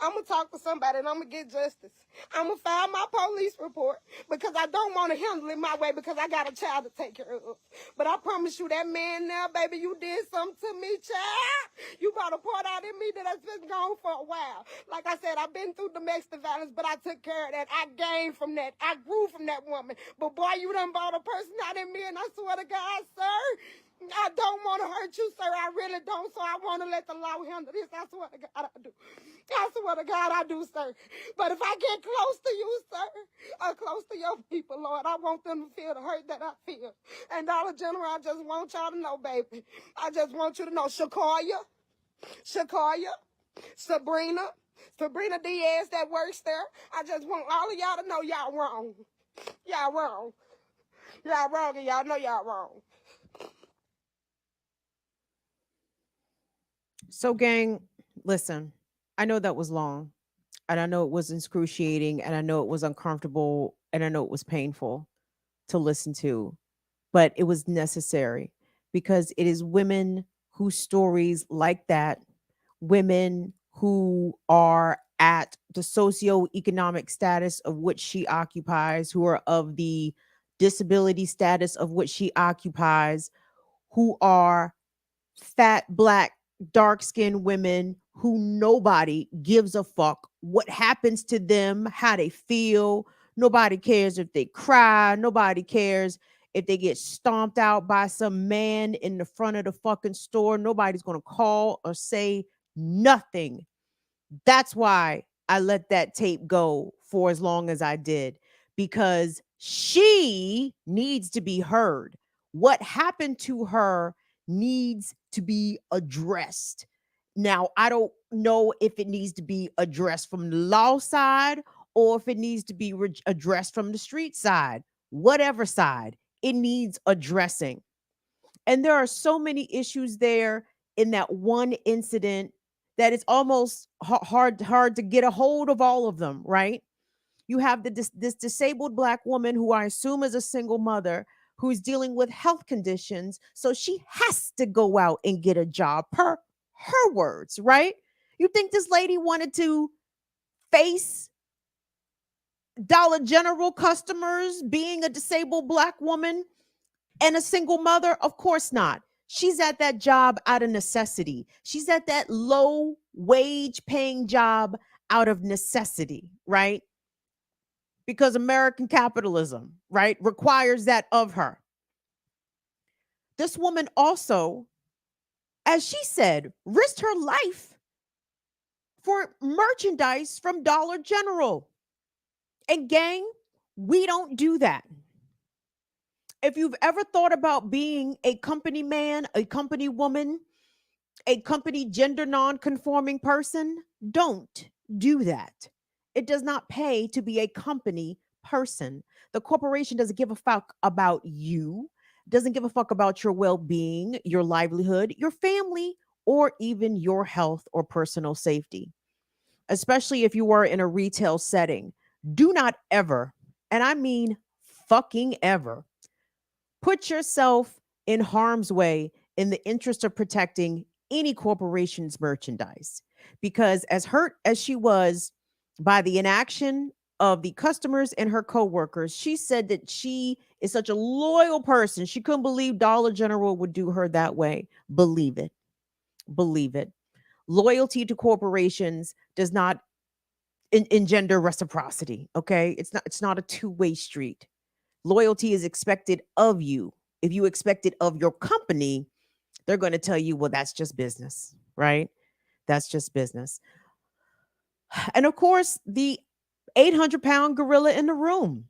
I'm going to talk to somebody and I'm going to get justice. I'm going to file my police report because I don't want to handle it my way because I got a child to take care of. But I promise you, that man now, baby, you did something to me, child. You brought a part out in me that's been gone for a while. Like I said, I've been through domestic violence, but I took care of that. I gained from that. I grew from that woman. But boy, you done brought a person out in me, and I swear to God, sir, I don't want to hurt you, sir. I really don't. So I want to let the law handle this. I swear to God, I do. I swear to God, I do, sir. But if I get close to you, sir, or close to your people, Lord, I want them to feel the hurt that I feel. And Dollar General, I just want y'all to know, baby. I just want you to know, Shakoya, Sabrina Diaz that works there. I just want all of y'all to know y'all wrong. Y'all wrong. Y'all wrong, and y'all know y'all wrong. So, gang, listen, I know that was long, and I know it was excruciating, and I know it was uncomfortable, and I know it was painful to listen to, but it was necessary because it is women whose stories like that, women who are at the socioeconomic status of which she occupies, who are of the disability status of which she occupies, who are fat, black, dark-skinned women who nobody gives a fuck what happens to them, how they feel. Nobody cares if they cry. Nobody cares if they get stomped out by some man in the front of the fucking store. Nobody's going to call or say nothing. That's why I let that tape go for as long as I did, because she needs to be heard. What happened to her needs to be addressed. Now, I don't know if it needs to be addressed from the law side or if it needs to be addressed from the street side. Whatever side, it needs addressing. And there are so many issues there in that one incident that it's almost hard to get a hold of all of them, right? You have this disabled black woman who I assume is a single mother who's dealing with health conditions. So she has to go out and get a job, per her words, right? You think this lady wanted to face Dollar General customers being a disabled black woman and a single mother? Of course not. She's at that job out of necessity. She's at that low wage paying job out of necessity, right? because American capitalism, right, requires that of her. This woman also, as she said, risked her life for merchandise from Dollar General. And gang, we don't do that. If you've ever thought about being a company man, a company woman, a company gender non-conforming person, don't do that. It does not pay to be a company person. The corporation doesn't give a fuck about you, doesn't give a fuck about your well-being, your livelihood, your family, or even your health or personal safety. Especially if you are in a retail setting. Do not ever, and I mean fucking ever, put yourself in harm's way in the interest of protecting any corporation's merchandise. Because as hurt as she was by the inaction of the customers and her coworkers, she said that she is such a loyal person. She couldn't believe Dollar General would do her that way. Believe it. Believe it. Loyalty to corporations does not engender reciprocity. Okay. It's not a two-way street. Loyalty is expected of you. If you expect it of your company, they're going to tell you, well, that's just business, right? That's just business. And of course, the 800-pound gorilla in the room,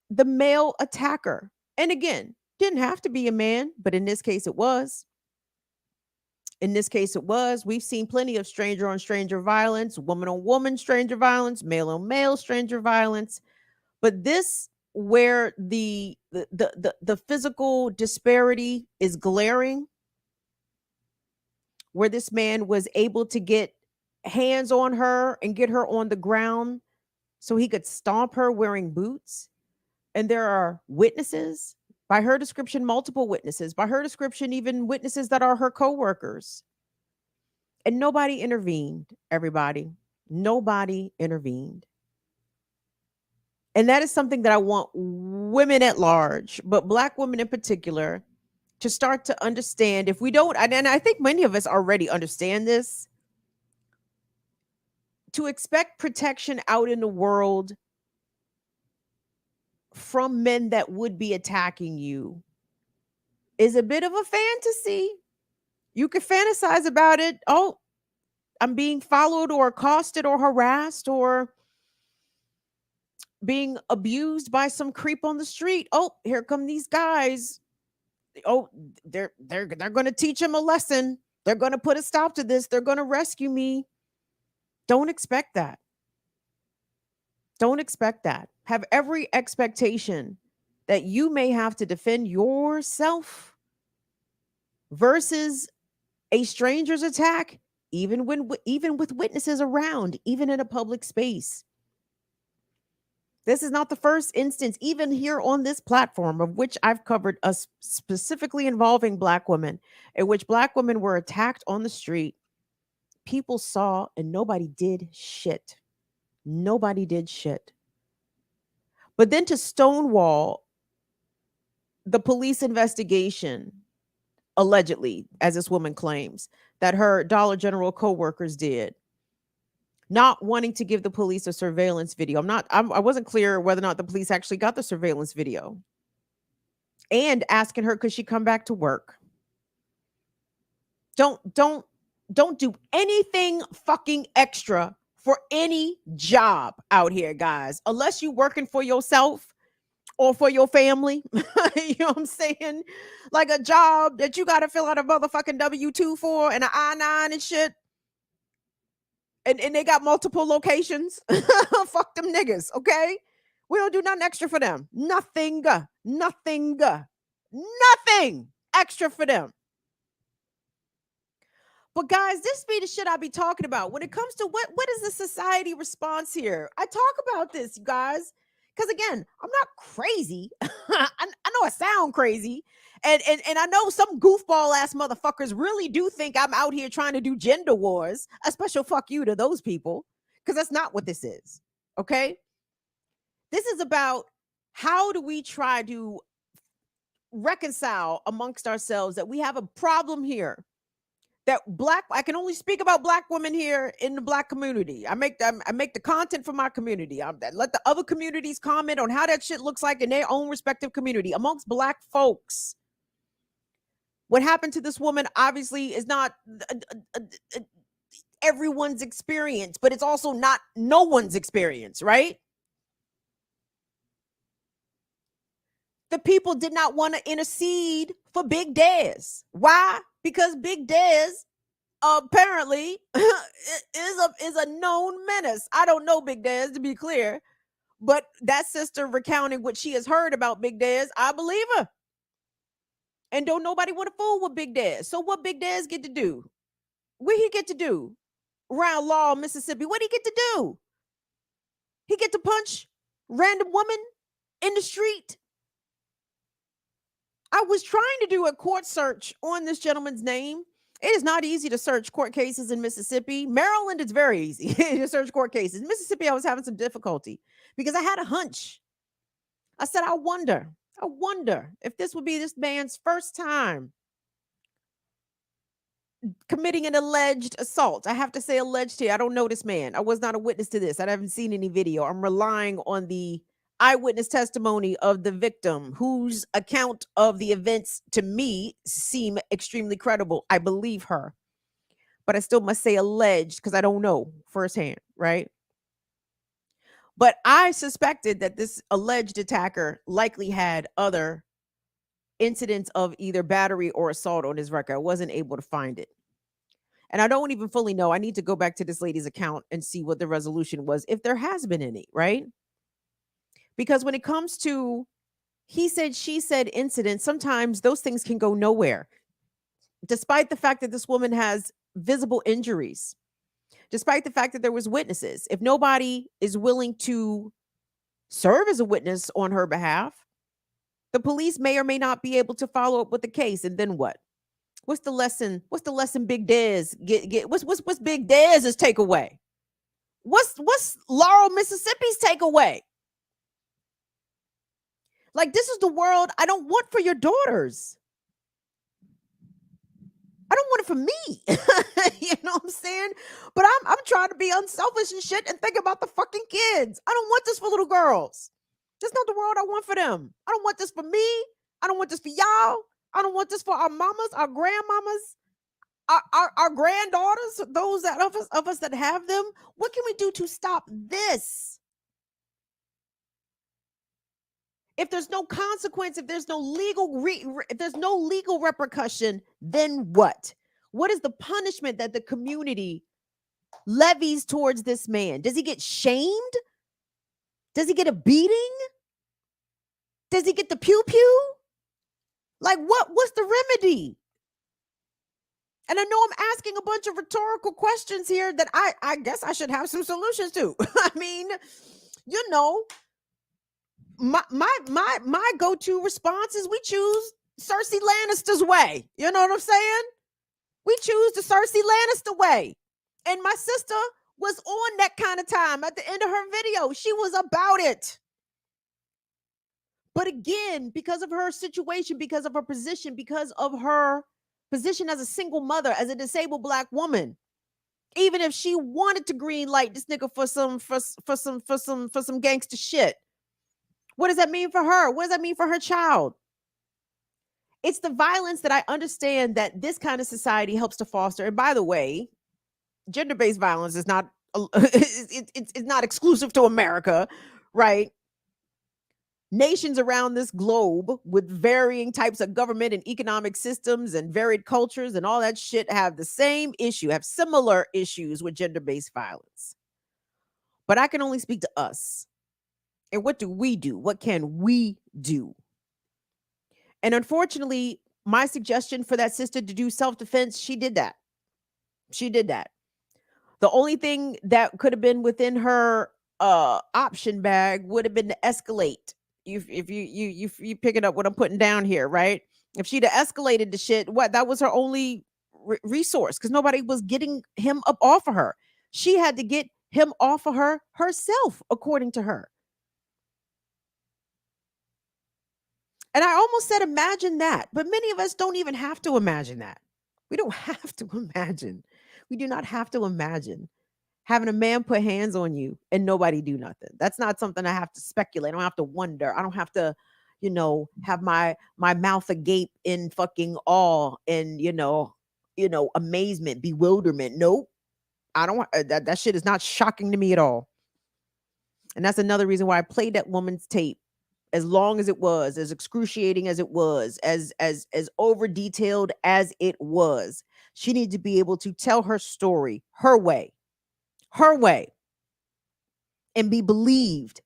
the male attacker. And again, didn't have to be a man, but in this case, it was. In this case, it was. We've seen plenty of stranger on stranger violence, woman on woman stranger violence, male on male stranger violence. But this, where the physical disparity is glaring, where this man was able to get hands on her and get her on the ground so he could stomp her wearing boots. And there are witnesses, by her description, multiple witnesses, by her description, even witnesses that are her coworkers. And nobody intervened, everybody. Nobody intervened. And that is something that I want women at large, but Black women in particular, to start to understand. If we don't, and I think many of us already understand this, to expect protection out in the world from men that would be attacking you is a bit of a fantasy. You could fantasize about it. Oh, I'm being followed or accosted or harassed or being abused by some creep on the street. Oh, here come these guys. Oh, they're going to teach him a lesson. They're going to put a stop to this. They're going to rescue me. Don't expect that. Don't expect that. Have every expectation that you may have to defend yourself versus a stranger's attack, even with witnesses around, even in a public space. This is not the first instance, even here on this platform, of which I've covered us specifically involving Black women, in which Black women were attacked on the street. People saw and nobody did shit. Nobody did shit. But then to stonewall the police investigation, allegedly, as this woman claims, that her Dollar General coworkers did, not wanting to give the police a surveillance video. I wasn't clear whether or not the police actually got the surveillance video, and asking her, could she come back to work? Don't do anything fucking extra for any job out here, guys, unless you working for yourself or for your family. You know what I'm saying? Like a job that you got to fill out a motherfucking W-2 for and an I-9 and shit. And they got multiple locations. Fuck them niggas, okay? We don't do nothing extra for them. Nothing extra for them. But guys, this be the shit I be talking about when it comes to what is the society response here. I talk about this, you guys, because again, I'm not crazy. I know I sound crazy, and I know some goofball ass motherfuckers really do think I'm out here trying to do gender wars. A special fuck you to those people, because that's not what this is. Okay, this is about how do we try to reconcile amongst ourselves that we have a problem here, that I can only speak about Black women here in the Black community. I make the content for my community. Let the other communities comment on how that shit looks like in their own respective community amongst Black folks. What happened to this woman obviously is not everyone's experience, but it's also not no one's experience, right? The people did not want to intercede for Big Dez. Why? Because Big Dez apparently is a known menace. I don't know Big Dez, to be clear, but that sister recounting what she has heard about Big Dez, I believe her. And don't nobody want to fool with Big Dez. So what Big Dez get to do? What he get to do? Around Law, Mississippi, what he get to do? He get to punch random women in the street? I was trying to do a court search on this gentleman's name. It is not easy to search court cases in Mississippi. Maryland, it's very easy to search court cases. Mississippi, I was having some difficulty because I had a hunch. I said, I wonder if this would be this man's first time committing an alleged assault. I have to say alleged here. I don't know this man. I was not a witness to this. I haven't seen any video. I'm relying on the eyewitness testimony of the victim, whose account of the events to me seem extremely credible. I believe her, but I still must say alleged because I don't know firsthand, right? But I suspected that this alleged attacker likely had other incidents of either battery or assault on his record. I wasn't able to find it. And I don't even fully know. I need to go back to this lady's account and see what the resolution was, if there has been any, right? Because when it comes to he said, she said incidents, sometimes those things can go nowhere. Despite the fact that this woman has visible injuries, despite the fact that there was witnesses, if nobody is willing to serve as a witness on her behalf, the police may or may not be able to follow up with the case. And then what? What's the lesson? What's the lesson Big Dez get? What's Big Dez's takeaway? What's Laurel, Mississippi's takeaway? Like, this is the world I don't want for your daughters. I don't want it for me. You know what I'm saying? But I'm trying to be unselfish and shit and think about the fucking kids. I don't want this for little girls. That's not the world I want for them. I don't want this for me. I don't want this for y'all. I don't want this for our mamas, our grandmamas, our granddaughters, those that of us that have them. What can we do to stop this? If there's no consequence, if there's no legal if there's no legal repercussion, then what? What is the punishment that the community levies towards this man? Does he get shamed? Does he get a beating? Does he get the pew-pew? Like, what's the remedy? And I know I'm asking a bunch of rhetorical questions here that I guess I should have some solutions to. I mean, you know, my go-to response is we choose Cersei Lannister's way. You know what I'm saying? We choose the Cersei Lannister way. And my sister was on that kind of time at the end of her video. She was about it. But again, because of her situation, because of her position, because of her position as a single mother, as a disabled Black woman, even if she wanted to green light this nigga for some gangster shit, what does that mean for her? What does that mean for her child? It's the violence that I understand that this kind of society helps to foster. And by the way, gender-based violence is not it's not exclusive to America, right? Nations around this globe with varying types of government and economic systems and varied cultures and all that shit have the same issue, have similar issues with gender-based violence. But I can only speak to us. And what do we do? What can we do? And unfortunately, my suggestion for that sister to do self-defense, she did that. She did that. The only thing that could have been within her option bag would have been to escalate. If you picking up what I'm putting down here, right? If she'd have escalated the shit, that was her only resource, because nobody was getting him up off of her. She had to get him off of her herself, according to her. And I almost said imagine that, but many of us don't even have to imagine that. We don't have to imagine. We do not have to imagine having a man put hands on you and nobody do nothing. That's not something I have to speculate. I don't have to wonder. I don't have to, have my mouth agape in fucking awe and amazement, bewilderment. Nope. I don't want that shit is not shocking to me at all. And that's another reason why I played that woman's tape as long as it was, as excruciating as it was, as over detailed as it was. She needed to be able to tell her story her way, and be believed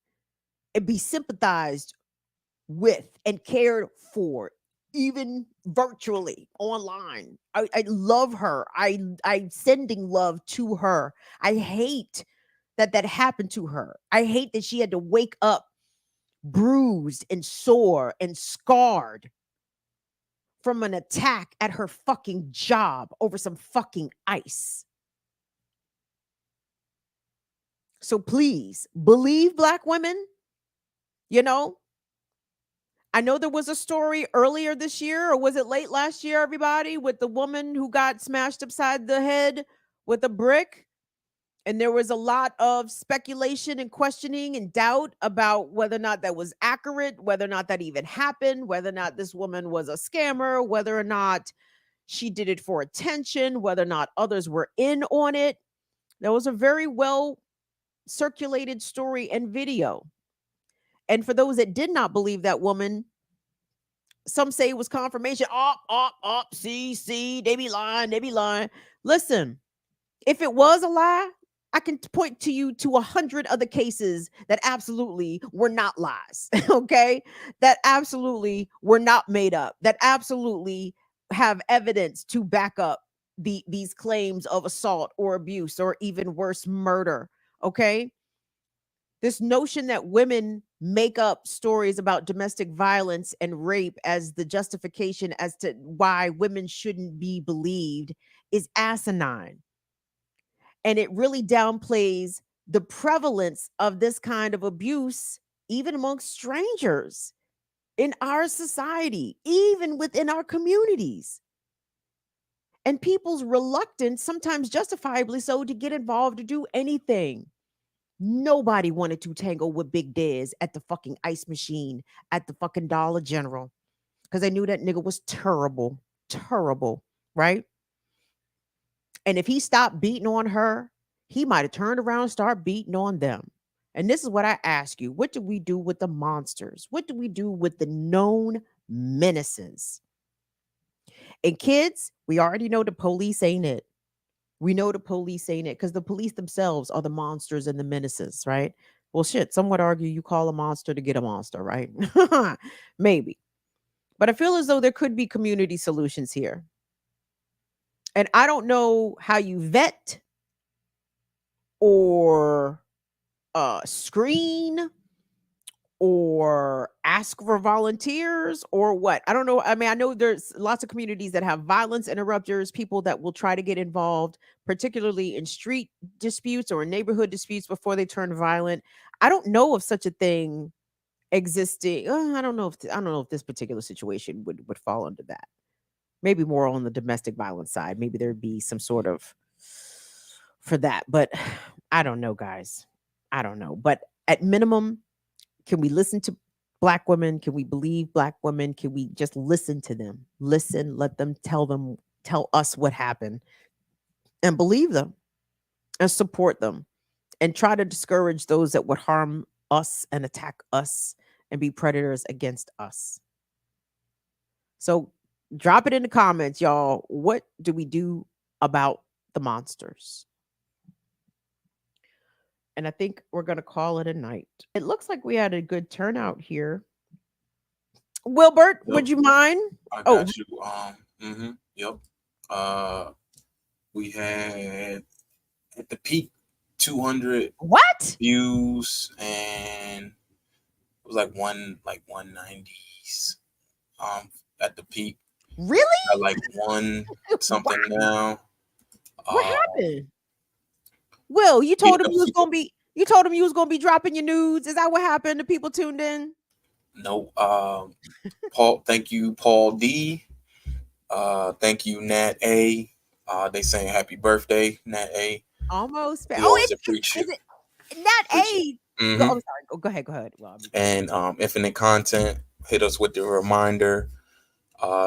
and be sympathized with and cared for, even virtually online. I love her. I'm sending love to her. I hate that happened to her. I hate that she had to wake up bruised and sore and scarred from an attack at her fucking job over some fucking ice. So please believe Black women. I know there was a story earlier this year, or was it late last year, everybody, with the woman who got smashed upside the head with a brick. And there was a lot of speculation and questioning and doubt about whether or not that was accurate, whether or not that even happened, whether or not this woman was a scammer, whether or not she did it for attention, whether or not others were in on it. There was a very well circulated story and video. And for those that did not believe that woman, some say it was confirmation. See, they be lying. Listen, if it was a lie, I can point to you to 100 other cases that absolutely were not lies, okay? That absolutely were not made up, that absolutely have evidence to back up these claims of assault or abuse or even worse, murder, okay? This notion that women make up stories about domestic violence and rape as the justification as to why women shouldn't be believed is asinine. And it really downplays the prevalence of this kind of abuse, even amongst strangers in our society, even within our communities. And people's reluctance, sometimes justifiably so, to get involved, to do anything. Nobody wanted to tangle with Big Dez at the fucking ice machine at the fucking Dollar General because they knew that nigga was terrible, right? And if he stopped beating on her, he might have turned around and started beating on them. And this is what I ask you. What do we do with the monsters? What do we do with the known menaces? And kids, we already know the police ain't it. We know the police ain't it because the police themselves are the monsters and the menaces, right? Well, shit, some would argue you call a monster to get a monster, right? Maybe. But I feel as though there could be community solutions here. And I don't know how you vet or screen or ask for volunteers or what. I don't know. I mean, I know there's lots of communities that have violence interrupters, people that will try to get involved, particularly in street disputes or neighborhood disputes before they turn violent. I don't know of such a thing existing. I don't know if this particular situation would fall under that. Maybe more on the domestic violence side. Maybe there'd be some sort of for that, but I don't know, guys. I don't know. But at minimum, can we listen to Black women? Can we believe Black women? Can we just listen to them? Listen, let them tell us what happened and believe them and support them and try to discourage those that would harm us and attack us and be predators against us. So drop it in the comments, y'all. What do we do about the monsters? And I think we're going to call it a night. It looks like we had a good turnout here. Wilbert, would you mind? I got you. Yep. We had at the peak 200 views, and it was like 190s at the peak. Really? Like one something now. What happened? Will, you told him you was gonna be dropping your nudes. Is that what happened? The people tuned in? No. Paul, thank you, Paul D. Thank you, Nat A. They saying happy birthday, Nat A. Almost. We Oh, always is appreciate it Nat A? Go, Mhm. I'm sorry. Go ahead. Go ahead. Well, And Infinite Content hit us with the reminder.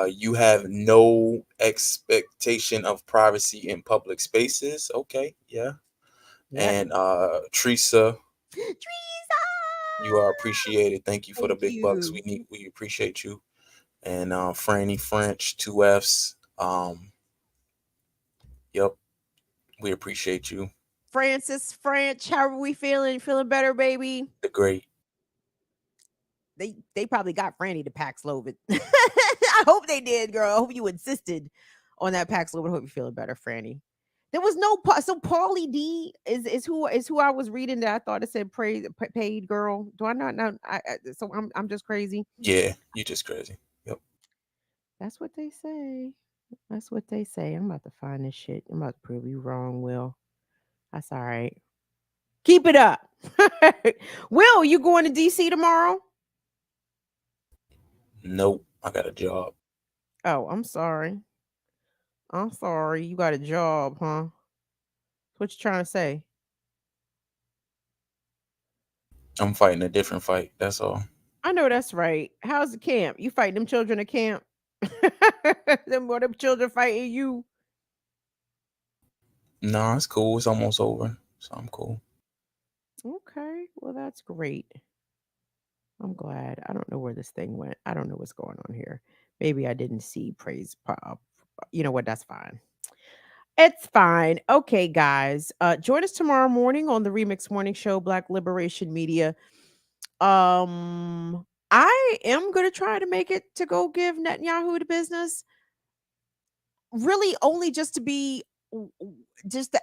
You have no expectation of privacy in public spaces. Okay, yeah. And Teresa, you are appreciated. Thank you for the big bucks. We appreciate you. And Franny French, 2Fs. Yep, we appreciate you. Francis French, how are we feeling? Feeling better, baby? The great. They probably got Franny to Paxlovid. I hope they did, girl. I hope you insisted on that Paxlovid. I hope you're feeling better, Franny. There was no so Paulie D is who I was reading that I thought it said paid girl. Do I not know? So I'm just crazy. Yeah, you just crazy. Yep. That's what they say. That's what they say. I'm about to find this shit. I'm about to prove you wrong, Will. That's all right. Keep it up. Will, you going to DC tomorrow? Nope, I got a job. Oh, I'm sorry. I'm sorry. You got a job, huh? What you trying to say? I'm fighting a different fight. That's all. I know that's right. How's the camp? You fighting them children at camp? them children fighting you? Nah, it's cool. It's almost over, so I'm cool. Okay, well that's great. I'm glad. I don't know where this thing went. I don't know what's going on here. Maybe I didn't see praise pop. You know what? That's fine. It's fine. Okay, guys. Join us tomorrow morning on the Remix Morning Show, Black Liberation Media. I am gonna try to make it to go give Netanyahu the business. Really, only just to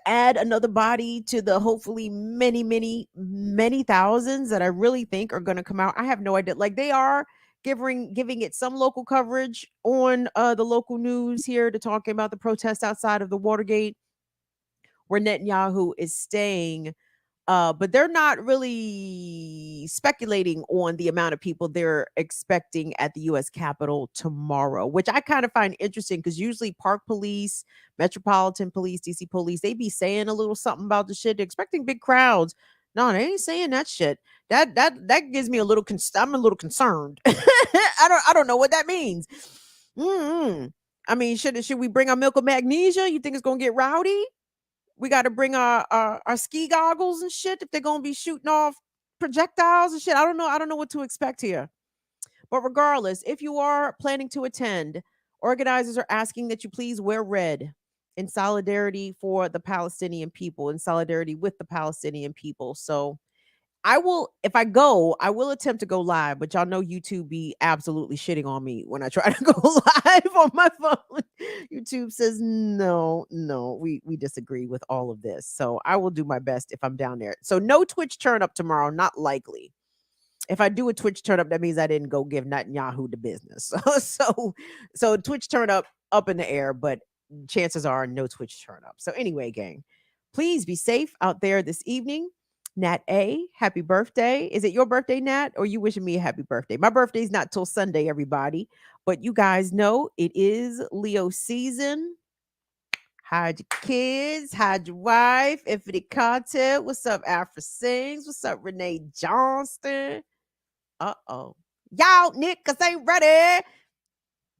add another body to the hopefully many thousands that I really think are gonna come out. I have no idea. Like they are giving it some local coverage on the local news here to talking about the protest outside of the Watergate where Netanyahu is staying. But they're not really speculating on the amount of people they're expecting at the U.S. Capitol tomorrow, which I kind of find interesting because usually Park Police, Metropolitan Police, DC Police, they be saying a little something about the shit. They're expecting big crowds. No, they ain't saying that shit. That gives me a little. I'm a little concerned. I don't know what that means. I mean, should we bring our milk of magnesia? You think it's gonna get rowdy? We got to bring our ski goggles and shit if they're going to be shooting off projectiles and shit. I don't know what to expect here. But regardless, if you are planning to attend, organizers are asking that you please wear red in solidarity for the Palestinian people, in solidarity with the Palestinian people. So I will, if I go, I will attempt to go live, but y'all know YouTube be absolutely shitting on me when I try to go live on my phone. YouTube says, no, we disagree with all of this. So I will do my best if I'm down there. So no Twitch turn up tomorrow, not likely. If I do a Twitch turn up, that means I didn't go give Netanyahu the business. So Twitch turn up in the air, but chances are no Twitch turn up. So anyway, gang, please be safe out there this evening. Nat A, happy birthday. Is it your birthday, Nat, or you wishing me a happy birthday? My birthday's not till Sunday, everybody. But you guys know it is Leo season. Hide your kids, hide your wife. Infinite Content. What's up, Afro Sings? What's up, Renee Johnston? Uh-oh. Y'all niggas ain't ready.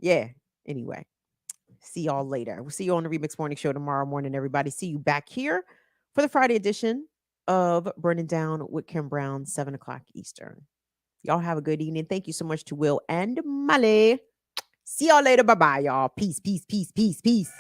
Yeah. Anyway, see y'all later. We'll see you on the Remix Morning Show tomorrow morning, everybody. See you back here for the Friday edition of Burning Down with Kim Brown, 7 o'clock Eastern. Y'all have a good evening. Thank you so much to Will and Molly. See y'all later. Bye-bye, y'all. Peace, peace, peace, peace, peace.